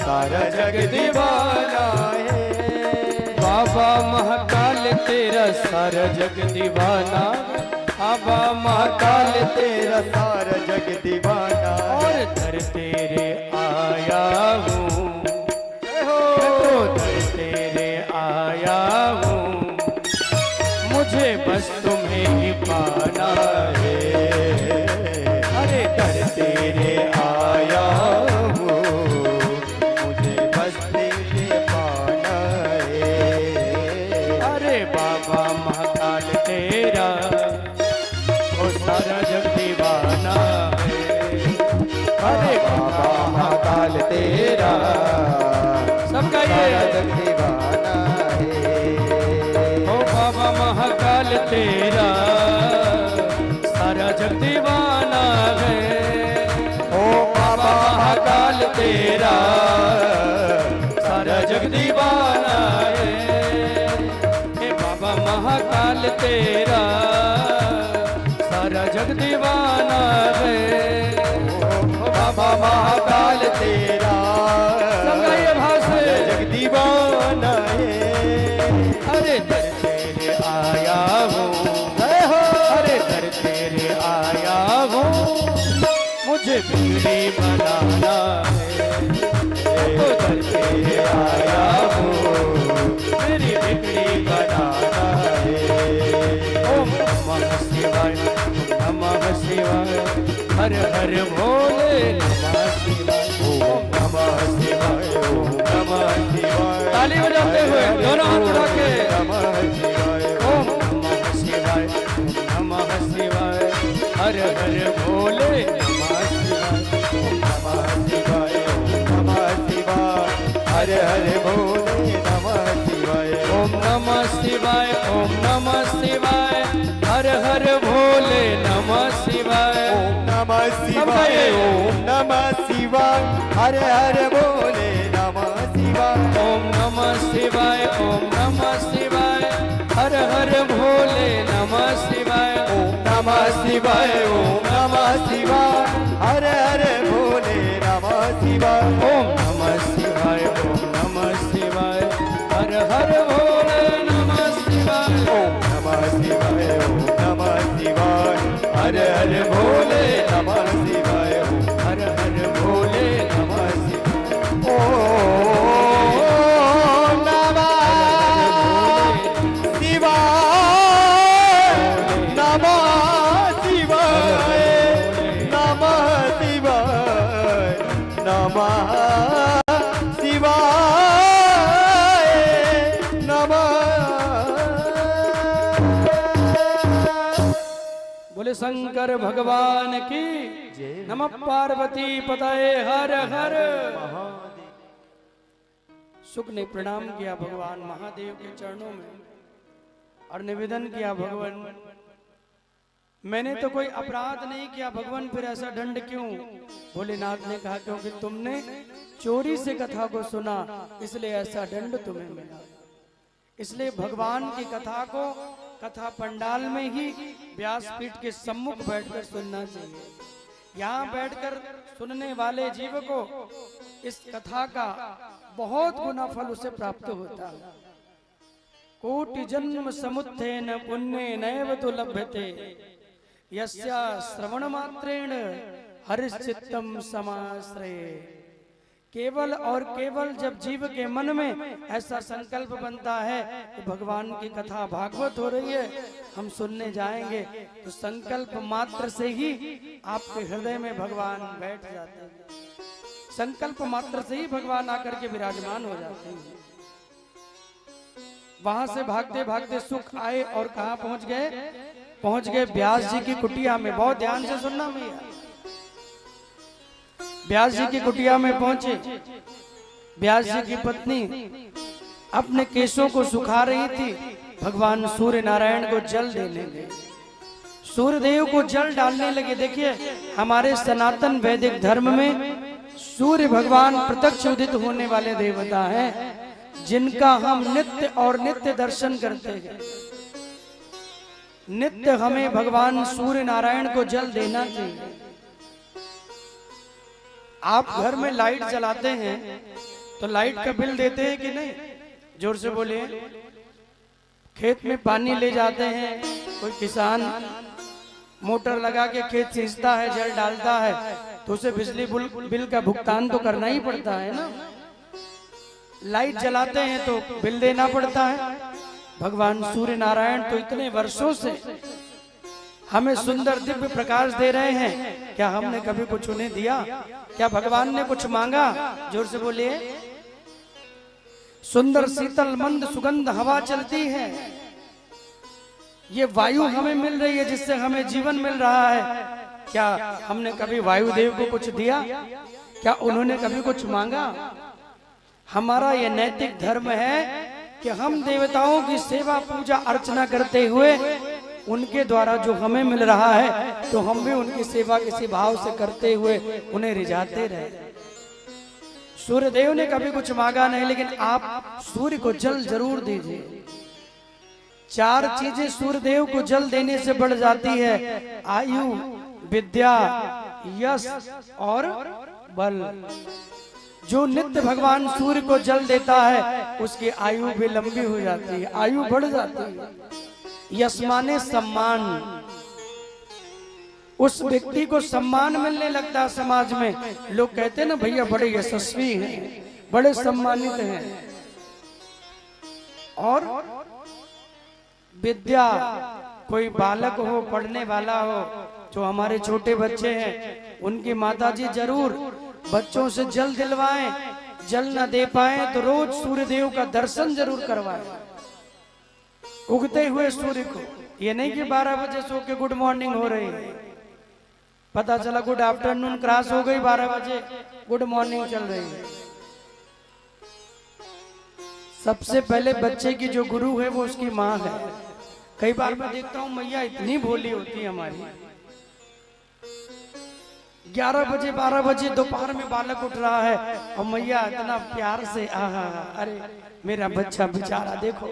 S2: सारा जग दीवाना है।
S1: बाबा महाकाल तेरा सारा जग दीवाना। बाबा महाकाल
S2: महाकाल तेरा सारा जग दीवाना
S1: और
S2: है।
S1: दर तेरे आया हूँ, तो दर तेरे आया हूँ, मुझे बस तुम्हें ही पाना है।
S2: अरे दर तेरे आया हूँ, मुझे बस तेरे पाना है।
S1: अरे बाबा महाकाल तेरा ओ सारा जग दीवाना है।
S2: अरे बाबा महाकाल तेरा
S1: सबका
S2: सारा
S1: ये
S2: जग दीवाना है।
S1: ओ बाबा महाकाल तेरा सारा जग तेरा सारा जग दीवाना है।
S2: बाबा महाकाल तेरा
S1: समझाइए भाषे
S2: जग दीवाना है।
S1: अरे दर तेरे आया हूँ, अरे दर तेरे आया हूँ, मुझे बिगड़ी बनाना है। तो दर तेरे आया हूँ, मेरी बिगड़ी बनाना है। ओम नमः शिवाय, नमः शिवाय, हर हर भोले नमः शिवाय,
S2: ओम नमः शिवाय, ओम नमः शिवाय।
S1: ताली बजाते हुए दोनों हाथ उठा के
S2: नमः शिवाय,
S1: ओम नमः शिवाय, ओम नमः शिवाय, हर हर भोले नमः शिवाय,
S2: ओम नमः शिवाय, ओम नमः शिवाय, हर हर भोले नमः शिवाय।
S1: ओम नमः शिवाय, ओम नमः शिवाय, हर हर भोले नमः शिवाय।
S2: ओम नमः शिवाय, ओम नमः शिवाय, हर हर भोले नमः शिवाय।
S1: ओम नमः शिवाय, ओम नमः शिवाय, हर हर भोले नमः शिवाय।
S2: ओम नमः शिवाय, ओम नमः शिवाय, हर हर भोले नमः शिवाय।
S1: ओम नमः शिवाय, ओम नमः शिवाय, हर हर भोले नमः शिवाय।
S2: ओम नमः शिवाय, ओम नमः शिवाय, हर हर भोले नमः शिवाय।
S1: हर हर भोले नमः शिवाय।
S2: ओम नमः शिवाय, नमः शिवाय, नमः शिवाय, नमः शिवाय, नमः।
S1: बोले शंकर भगवान की नमः। पार्वती पताये हर हर। शुक ने प्रणाम किया भगवान महादेव के चरणों में और निवेदन किया, भगवान मैंने तो कोई अपराध नहीं किया भगवान, फिर ऐसा दंड क्यों? भोलेनाथ ने कहा क्योंकि तुमने चोरी से कथा को सुना इसलिए ऐसा दंड तुम्हें मिला। इसलिए भगवान की कथा को कथा पंडाल में ही व्यासपीठ के सम्मुख बैठकर सुनना चाहिए। यहाँ बैठकर सुनने वाले जीव को इस कथा का बहुत गुना फल उसे प्राप्त होता है। कोटि जन्म समुत्थेन पुण्य नैव तो लभ्यते यस्या श्रवण मात्रेण हरिश्चित्तम समाश्रये। केवल और केवल जब जीव के मन में ऐसा संकल्प बनता है कि भगवान की कथा भागवत हो रही है, हम सुनने जाएंगे, तो संकल्प मात्र से ही आपके हृदय में भगवान बैठ जाते हैं। संकल्प मात्र से ही भगवान आकर के विराजमान हो जाते हैं। वहां से भागते भागते सुख आए और कहाँ पहुंच गए? पहुंच गए व्यास जी की कुटिया में। बहुत ध्यान से सुनना भैया। व्यास जी की कुटिया में पहुंचे। व्यास जी की पत्नी अपने केशों को सुखा रही थी। भगवान सूर्य नारायण को जल देने लगे, सूर्य देव को जल डालने लगे। देखिए हमारे सनातन वैदिक धर्म में सूर्य भगवान प्रत्यक्ष उदित होने वाले देवता हैं, जिनका हम नित्य और नित्य दर्शन करते हैं। नित्य हमें भगवान सूर्य नारायण को जल देना चाहिए। आप घर में लाइट जलाते हैं तो लाइट का बिल देते हैं कि नहीं? जोर से बोलिए। खेत में पानी ले जाते हैं, कोई किसान मोटर लगा के खेत सींचता है, जल डालता है, तो उसे बिजली बिल का भुगतान तो करना ही पड़ता है ना। लाइट जलाते हैं तो बिल देना पड़ता है। भगवान सूर्य नारायण तो इतने वर्षों से हमें सुंदर दिव्य प्रकाश दे रहे हैं, क्या हमने कभी कुछ उन्हें दिया? क्या भगवान ने कुछ मांगा? जोर से बोलिए। सुंदर शीतल मंद सुगंध हवा चलती है, ये वायु हमें मिल रही है जिससे हमें जीवन मिल रहा है। क्या हमने कभी वायुदेव को कुछ दिया? क्या उन्होंने कभी कुछ मांगा? हमारा यह नैतिक धर्म है कि हम देवताओं की सेवा पूजा अर्चना करते हुए उनके द्वारा जो हमें मिल रहा है तो हम भी उनकी सेवा किसी भाव से करते हुए उन्हें रिझाते रहे। सूर्य देव ने कभी कुछ मांगा नहीं, लेकिन आप सूर्य को जल जरूर दीजिए। चार चीजें सूर्यदेव को जल देने से बढ़ जाती है, आयु, विद्या, यश और बल। जो नित्य भगवान सूर्य को जल देता है उसकी आयु भी लंबी हो जाती है, आयु बढ़ जाती है। यश माने सम्मान, उस व्यक्ति को सम्मान मिलने लगता है समाज में। लोग कहते हैं ना भैया बड़े यशस्वी हैं, बड़े सम्मानित हैं। और विद्या, कोई बालक हो, पढ़ने वाला हो, जो हमारे छोटे बच्चे हैं उनकी माताजी जरूर बच्चों से जल दिलवाएं। जल न दे पाए तो रोज सूर्यदेव का दर्शन जरूर करवाएं, उगते हुए सूर्य को। ये नहीं कि 12 बजे सो के गुड मॉर्निंग हो रही है, पता चला गुड आफ्टरनून क्रॉस हो गई, 12 बजे गुड मॉर्निंग चल रही है। सबसे पहले बच्चे की जो गुरु है वो उसकी माँ है। कई बार मैं देखता हूँ मैया इतनी भोली होती है हमारी, 11 बजे 12 बजे दोपहर में बालक उठ रहा है और मैया इतना प्यार से आहा, अरे मेरा बच्चा बेचारा देखो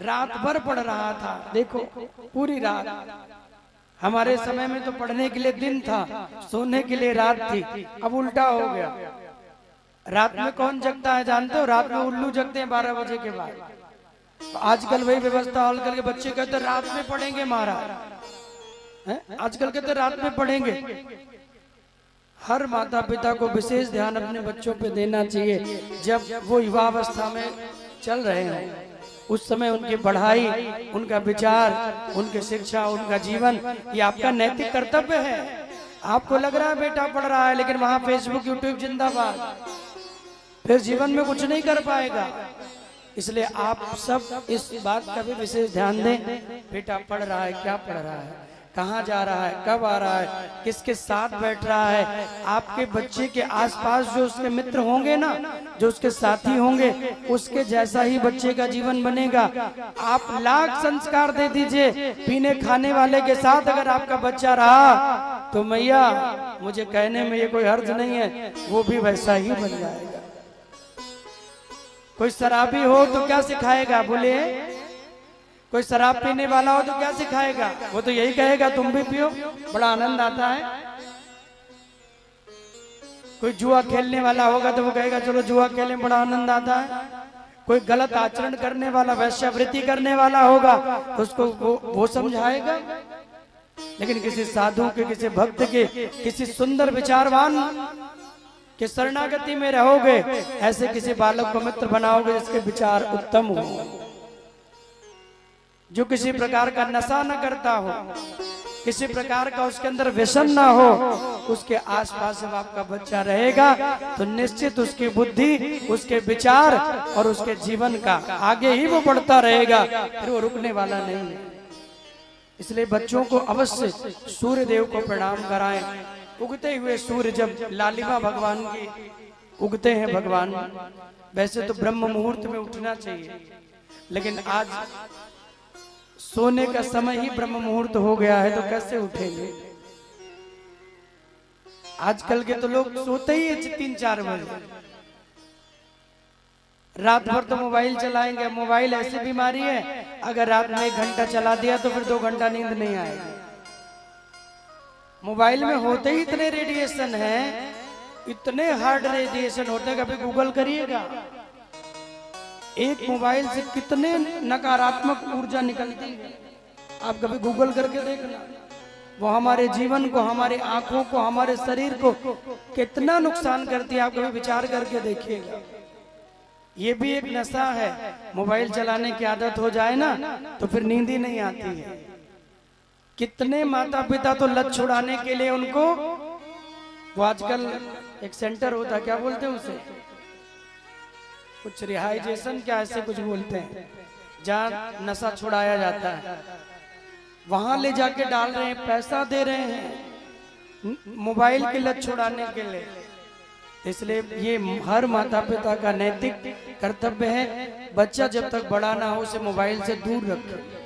S1: रात भर पढ़ रहा था, देखो पूरी रात। हमारे समय में तो पढ़ने के लिए दिन था, सोने के लिए रात थी, अब उल्टा हो गया। रात में कौन जगता है जानते हो? रात में उल्लू जगते हैं 12 बजे के बाद। तो आजकल वही व्यवस्था हॉल करके बच्चे कहते रात में पढ़ेंगे महाराज, आजकल कहते रात में पढ़ेंगे। हर माता पिता को विशेष ध्यान अपने बच्चों पे देना चाहिए। जब वो युवावस्था में चल रहे हैं उस समय उनकी पढ़ाई, उनका विचार, उनकी शिक्षा, उनका जीवन, ये आपका नैतिक कर्तव्य है। आपको लग रहा है बेटा पढ़ रहा है लेकिन वहां फेसबुक यूट्यूब जिंदाबाद, फिर जीवन में कुछ नहीं कर पाएगा। इसलिए आप सब इस बात का भी विशेष ध्यान दें, बेटा पढ़ रहा है, क्या पढ़ रहा है, कहाँ जा रहा है, कब आ रहा है, किसके साथ बैठ रहा है। आपके बच्चे के आसपास जो उसके मित्र होंगे ना, जो उसके साथी होंगे, उसके जैसा ही बच्चे का जीवन बनेगा। आप लाख संस्कार दे दीजिए, पीने खाने वाले के साथ अगर आपका बच्चा रहा तो मैया मुझे कहने में ये कोई हर्ज नहीं है, वो भी वैसा ही बन जाएगा। कोई शराबी हो तो क्या सिखाएगा, बोले? कोई शराब पीने वाला हो तो क्या सिखाएगा? वो तो यही कहेगा तुम भी पियो, बड़ा आनंद आता है। कोई जुआ खेलने वाला होगा तो वो कहेगा चलो जुआ खेलें, बड़ा आनंद आता है। कोई गलत आचरण करने वाला, वैश्यावृत्ति करने वाला होगा तो उसको वो समझाएगा। लेकिन किसी साधु के, किसी भक्त के, किसी सुंदर विचारवान के शरणागति में रहोगे, ऐसे किसी बालक को मित्र बनाओगे जिसके विचार उत्तम हो, जो किसी प्रकार का नशा न करता हो, किसी प्रकार का उसके अंदर व्यसन ना हो। उसके आसपास जब आपका बच्चा रहेगा तो निश्चित उसकी बुद्धि, उसके विचार और उसके जीवन का आगे ही वो बढ़ता रहेगा, फिर वो रुकने वाला नहीं है। इसलिए बच्चों को अवश्य सूर्य देव को प्रणाम कराएं। उगते हुए सूर्य, जब लालिमा भगवान की उगते हैं भगवान, वैसे तो ब्रह्म मुहूर्त में उठना चाहिए, लेकिन आज सोने का समय ही ब्रह्म मुहूर्त हो गया है, तो कैसे उठेंगे? आजकल के तो लोग सोते ही 3-4 बजे, रात भर तो मोबाइल चलाएंगे। मोबाइल ऐसी बीमारी है, अगर रात में 1 घंटा चला दिया तो फिर 2 घंटा नींद नहीं आएगी। मोबाइल में होते ही इतने रेडिएशन हैं, इतने हार्ड रेडिएशन होते हैं, कभी गूगल करिएगा एक मोबाइल से कितने नकारात्मक ऊर्जा निकलती है, आप कभी गूगल करके देखना। वो हमारे जीवन को, हमारे आंखों को, हमारे शरीर को कितना नुकसान करती है, आप कभी विचार करके देखिएगा। ये भी एक नशा है। मोबाइल चलाने की आदत हो जाए ना तो फिर नींद ही नहीं आती है। कितने माता पिता तो लत छुड़ाने के लिए उनको, वो आजकल एक सेंटर होता है, क्या बोलते हैं उसे, कुछ रिहाइजेशन, क्या ऐसे कुछ बोलते हैं, जहाँ नशा छुड़ाया जाता है, वहां ले जाके डाल रहे हैं, पैसा दे रहे हैं मोबाइल की लत छुड़ाने के लिए। इसलिए ये हर माता पिता का नैतिक कर्तव्य है, बच्चा जब तक बड़ा ना हो उसे मोबाइल से दूर रखे।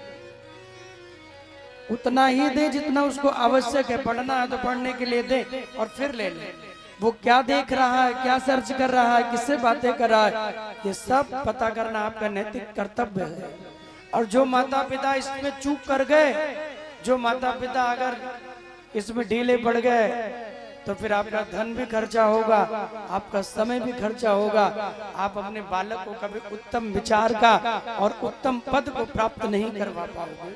S1: उतना ही दे जितना उसको आवश्यक है, पढ़ना है तो पढ़ने के लिए दे और फिर ले ले। वो क्या देख रहा है, क्या सर्च कर रहा है, किससे बातें कर रहा है, ये सब पता करना आपका नैतिक कर्तव्य है। और जो माता पिता इसमें चूक कर गए, जो माता पिता अगर इसमें ढीले पड़ गए, तो फिर आपका धन भी खर्चा होगा, आपका समय भी खर्चा होगा। आप अपने बालक को कभी उत्तम विचार का और उत्तम पद को प्राप्त नहीं करवा पाओगे,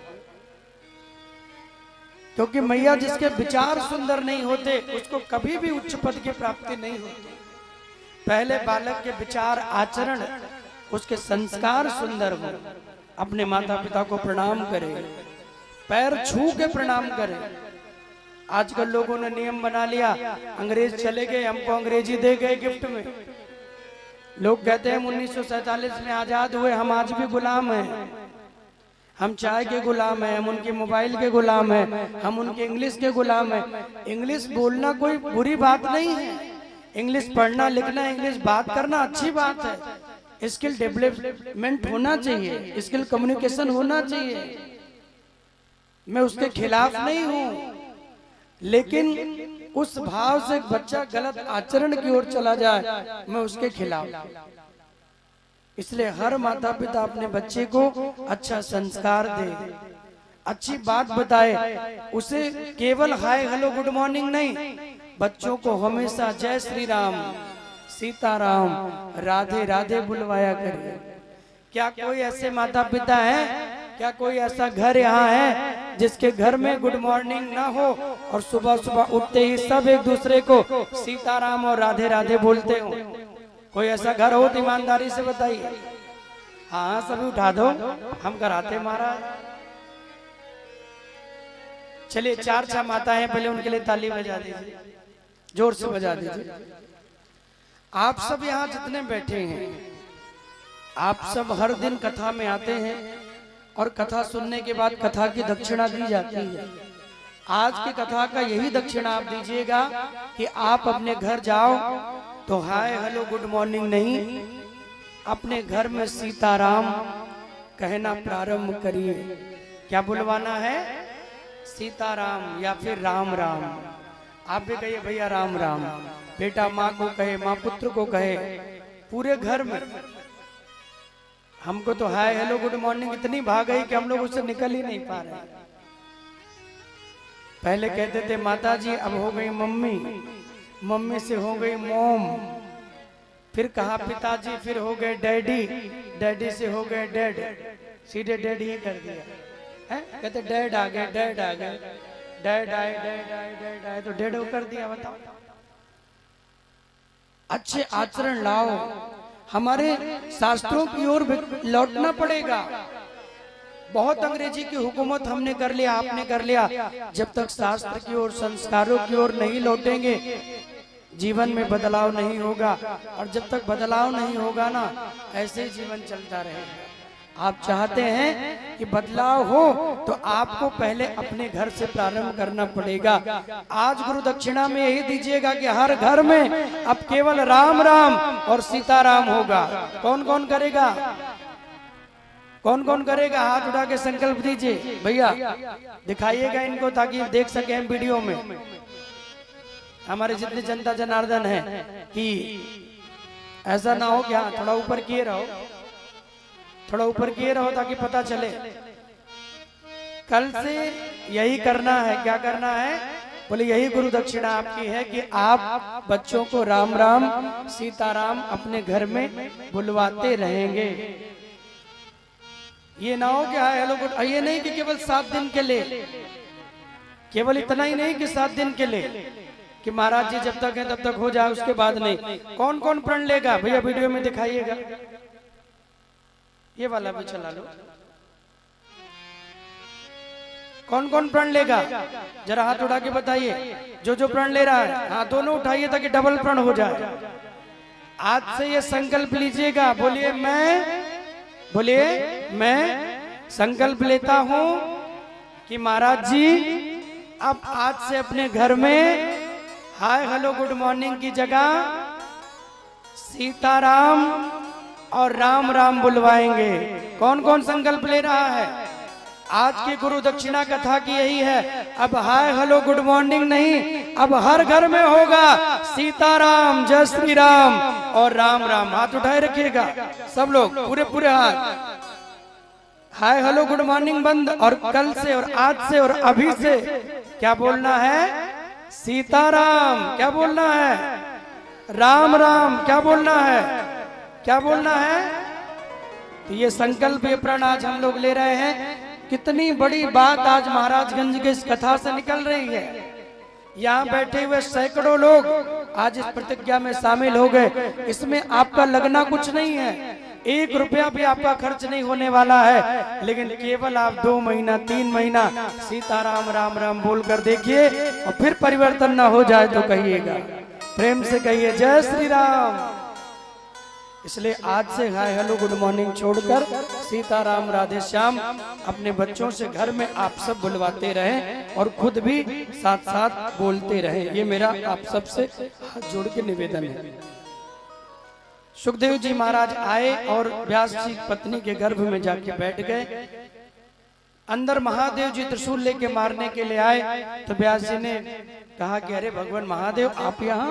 S1: क्योंकि मैया जिसके विचार सुंदर नहीं होते उसको कभी भी उच्च पद की प्राप्ति नहीं होती। पहले बालक के विचार, आचरण, उसके संस्कार सुंदर हो। अपने माता पिता को प्रणाम करें, पैर छू के प्रणाम करें। आजकल लोगों ने नियम बना लिया, अंग्रेज चले गए, हमको अंग्रेजी दे गए गिफ्ट में। लोग कहते हैं हम 1947 में आजाद हुए, हम आज भी गुलाम हैं। हम चाय के गुलाम हैं, हम उनके मोबाइल के गुलाम हैं, हम उनके इंग्लिश के गुलाम हैं। इंग्लिश बोलना कोई बुरी बात नहीं है, इंग्लिश पढ़ना लिखना, इंग्लिश बात करना अच्छी बात है। स्किल डेवलपमेंट होना चाहिए, स्किल कम्युनिकेशन होना चाहिए, मैं उसके खिलाफ नहीं हूं। लेकिन उस भाव से बच्चा गलत आचरण की ओर चला जाए, मैं उसके खिलाफ। इसलिए हर माता पिता अपने बच्चे को अच्छा संस्कार दे, अच्छी बात बताए, उसे केवल हाय हेलो गुड मॉर्निंग नहीं, बच्चों को हमेशा जय श्री राम, सीताराम, राधे राधे बुलवाया करिए। क्या कोई ऐसे माता पिता हैं, क्या कोई ऐसा घर यहाँ है जिसके घर में गुड मॉर्निंग ना हो और सुबह सुबह उठते ही सब एक दूसरे को सीताराम और राधे राधे बोलते हो? कोई ऐसा घर हो तो ईमानदारी से बताइए। हाँ सभी उठा दो, हम कराते महाराज। चलिए 4 माता हैं, पहले उनके लिए ताली बजा दीजिए, जोर से बजा दीजिए। आप सब यहाँ जितने बैठे हैं, आप सब हर दिन कथा में आते हैं और कथा सुनने के बाद कथा की दक्षिणा दी जाती है। आज की कथा का यही दक्षिणा आप दीजिएगा कि आप अपने घर जाओ तो हाय हेलो गुड मॉर्निंग नहीं, अपने घर में सीताराम कहना प्रारंभ करिए। क्या बुलवाना है? सीताराम या फिर राम राम। आप भी कहिए भैया राम राम। बेटा माँ को कहे, माँ पुत्र को कहे, पूरे घर में। हमको तो हाय हेलो गुड मॉर्निंग इतनी भाग गई कि हम लोग उससे निकल ही नहीं पा रहे। पहले कहते थे माता जी, अब हो गई मम्मी, मम्मी से हो गई मॉम, फिर कहा पिताजी, फिर हो गए डैडी, डैडी से हो गए डैड, सीधे डैड ही कर दिया है। कहते डैड आ गए, डैड आ गए, डैड आए, डैड आए, डैड आए, तो डैड कर दिया। बताओ, अच्छे आचरण लाओ। हमारे शास्त्रों की ओर लौटना पड़ेगा। बहुत अंग्रेजी की हुकूमत हमने कर लिया, आपने कर लिया। जब तक शास्त्र की ओर, संस्कारों की ओर नहीं लौटेंगे, जीवन में बदलाव नहीं होगा। और जब तक बदलाव नहीं होगा ना, ऐसे ही जीवन चलता रहेगा। आप चाहते हैं कि बदलाव हो तो आपको पहले अपने घर से प्रारंभ करना पड़ेगा। आज गुरु दक्षिणा में यही दीजिएगा कि हर घर में अब केवल राम राम और सीताराम होगा। कौन कौन करेगा? कौन कौन करेगा? हाथ उठा के संकल्प दीजिए। भैया दिखाइएगा इनको ताकि देख सके हम वीडियो में। हमारे जितने जनता जनार्दन है कि ऐसा ना हो, क्या थोड़ा ऊपर किए रहो, थोड़ा ऊपर किए रहो ताकि पता चले। कल से यही करना है। क्या करना है? बोले यही गुरु दक्षिणा आपकी है कि आप बच्चों को राम राम सीताराम अपने घर में बुलवाते रहेंगे। ये ना हो क्या हेलो गुड, ये नहीं कि केवल 7 दिन के लिए, केवल इतना ही नहीं कि 7 दिन के लिए कि महाराज जी जब तक है तब तक हो जाए, उसके बाद नहीं। कौन कौन प्रण लेगा? भैया वीडियो में दिखाइएगा। ये वाला भी चला लो। कौन कौन प्रण लेगा? जरा हाथ उठा के बताइए। जो जो प्रण ले रहा है, हाँ दोनों उठाइए ताकि डबल प्रण हो जाए। आज से ये संकल्प लीजिएगा। बोलिए मैं संकल्प लेता हूं कि महाराज जी अब आज से अपने घर में हाय हेलो गुड मॉर्निंग की जगह सीताराम और राम राम बुलवाएंगे। कौन कौन संकल्प ले रहा है? आज की गुरु दक्षिणा कथा की यही है। अब हाय हेलो गुड मॉर्निंग नहीं, अब हर घर में होगा सीताराम, जय श्री राम और राम राम। हाथ उठाए रखिएगा सब लोग, पूरे पूरे हाथ। हाय हेलो गुड मॉर्निंग बंद, और कल से और आज से और अभी से क्या बोलना है? सीताराम। क्या बोलना है? राम राम। क्या बोलना है? क्या बोलना है? तो ये संकल्प, ये प्रण आज हम लोग ले रहे हैं। कितनी बड़ी बात आज महाराजगंज के इस कथा से निकल रही है। यहाँ बैठे हुए सैकड़ों लोग आज इस प्रतिज्ञा में शामिल हो गए। इसमें आपका लगना कुछ नहीं है, 1 रुपया भी आपका खर्च नहीं होने वाला है, लेकिन केवल आप 2 महीना 3 महीना सीताराम राम राम बोल कर देखिए, और फिर परिवर्तन ना हो जाए तो कहिएगा, प्रेम से कहिए जय श्री राम। इसलिए आज से हाय हेलो गुड मॉर्निंग छोड़कर सीताराम राधे श्याम अपने बच्चों से घर में आप सब बुलवाते रहें और खुद भी साथ साथ बोलते रहें। ये मेरा आप सबसे हाथ जोड़ के निवेदन है। सुखदेव जी महाराज आए और व्यास जी पत्नी के गर्भ में जाके बैठ गए। अंदर महादेव जी त्रिशूल लेके मारने के लिए आए तो व्यास जी ने कहा कि अरे भगवान महादेव आप यहाँ?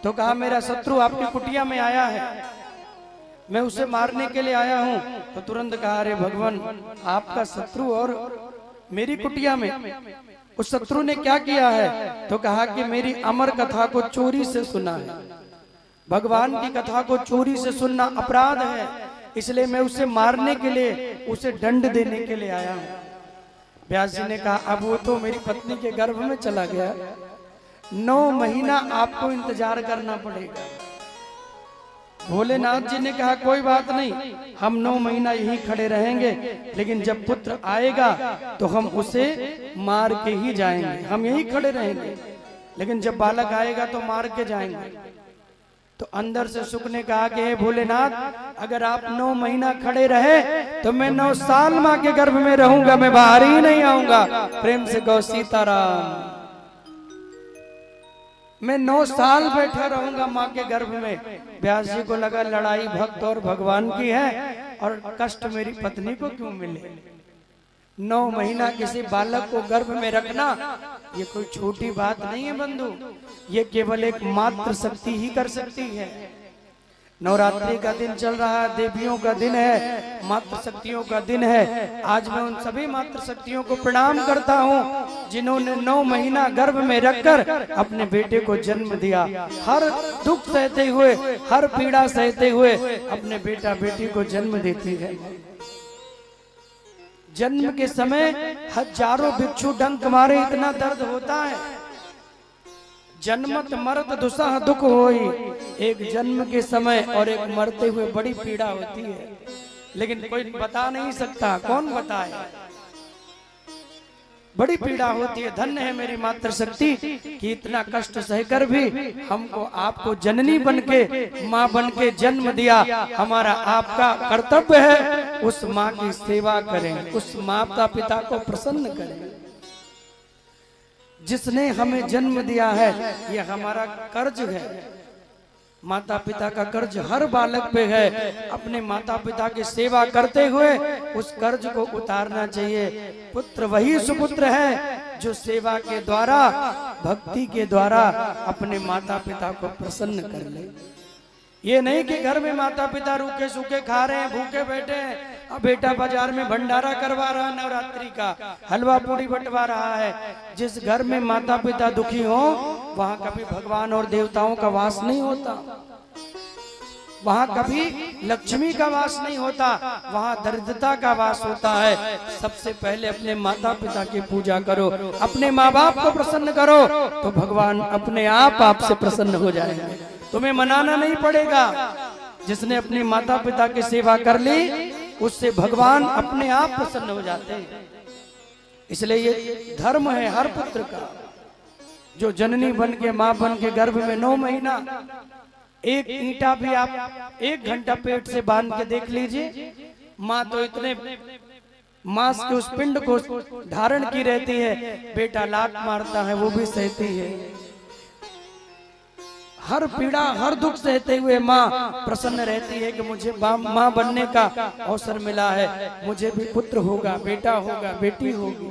S1: तो कहा मेरा शत्रु आपकी कुटिया में आया है, मैं उसे मारने के लिए आया हूँ। तो तुरंत कहा अरे भगवान आपका शत्रु और मेरी कुटिया में? उस शत्रु ने क्या किया है? तो कहा कि मेरी अमर कथा को चोरी से सुना है। भगवान की कथा को चोरी से सुनना अपराध है, इसलिए मैं उसे मारने के लिए, उसे दंड देने के लिए आया हूँ। व्यास जी ने कहा अब वो तो मेरी पत्नी के गर्भ में चला गया, 9 महीना आपको इंतजार करना पड़ेगा। भोलेनाथ जी ने कहा कोई बात नहीं, हम 9 महीना यहीं खड़े रहेंगे, लेकिन जब पुत्र आएगा तो हम उसे मार के ही जाएंगे। हम यहीं खड़े रहेंगे, लेकिन जब बालक आएगा तो मार के जाएंगे। तो अंदर से सुख ने कहा कि हे भोलेनाथ अगर आप 9 महीना खड़े रहे तो मैं 9 साल माँ के गर्भ में रहूंगा, मैं बाहर ही नहीं आऊंगा। प्रेम से कहो सीताराम। मैं 9 साल बैठा रहूंगा माँ के गर्भ में। व्यास जी को लगा लड़ाई भक्त और भगवान की है और कष्ट मेरी पत्नी को क्यों मिले। 9 महीना किसी बालक को गर्भ में रखना ये कोई छोटी बात नहीं है बंधु, ये केवल एक मात्र शक्ति ही कर सकती है। नवरात्रि का दिन चल रहा है, देवियों का दिन है, मात्र शक्तियों का दिन है। आज मैं उन सभी मात्र शक्तियों को प्रणाम करता हूँ जिन्होंने 9 महीना गर्भ में रखकर अपने बेटे को जन्म दिया। हर दुख सहते हुए, हर पीड़ा सहते हुए अपने बेटा बेटी को जन्म देती है। जन्म के समय हजारों भिक्षु डंक मारे, इतना दर्द होता है। जन्मत मरत दुसह दुख होई, एक जन्म के समय और एक मरते हुए बड़ी पीड़ा होती है, लेकिन कोई बता नहीं सकता। कौन बताए? बड़ी पीड़ा होती है। धन्य है मेरी मातृ शक्ति कि इतना कष्ट सहकर भी हमको आपको जननी बनके, माँ बनके जन्म दिया। हमारा आपका कर्तव्य है उस माँ की सेवा करें, उस माता पिता को प्रसन्न करें। जिसने हमें जन्म दिया है ये हमारा कर्ज है। माता पिता का कर्ज हर बालक पे है। अपने माता पिता की सेवा करते हुए उस कर्ज को उतारना चाहिए। पुत्र वही सुपुत्र है जो सेवा के द्वारा, भक्ति के द्वारा अपने माता पिता को प्रसन्न कर ले। ये नहीं कि घर में माता पिता रूखे सूखे खा रहे हैं, भूखे बैठे हैं, अब बेटा बाजार में भंडारा करवा रहा है, नवरात्रि का हलवा पूरी बंटवा रहा है। जिस घर में माता पिता दुखी हो वहां कभी भगवान और देवताओं का वास नहीं होता, वहां कभी लक्ष्मी का वास नहीं होता, वहां दरिद्रता का वास होता है। सबसे पहले अपने माता पिता की पूजा करो, अपने माँ बाप को प्रसन्न करो तो भगवान अपने आप आपसे प्रसन्न हो जाएंगे। तुम्हें मनाना नहीं पड़ेगा। जिसने अपने माता पिता की सेवा कर ली उससे भगवान अपने आप प्रसन्न हो जाते हैं। इसलिए ये धर्म है हर पुत्र का। जो जननी बन के, माँ बन के गर्भ में 9 महीना, एक ईंटा भी आप 1 घंटा पेट से बांध के देख लीजिए, माँ तो इतने मांस के उस पिंड को धारण की रहती है, बेटा लात मारता है वो भी सहती है। हर पीड़ा हर दुख सहते हुए माँ प्रसन्न रहती है कि मुझे माँ बनने का अवसर मिला है, मुझे भी पुत्र होगा, बेटा होगा, बेटी होगी।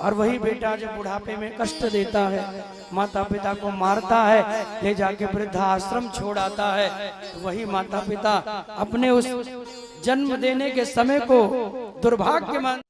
S1: और वही बेटा जब बुढ़ापे में कष्ट देता है, माता पिता को मारता है, ले जाके वृद्धाश्रम छोड़ आता है, वही माता पिता अपने उस जन्म देने के समय को दुर्भाग्यमान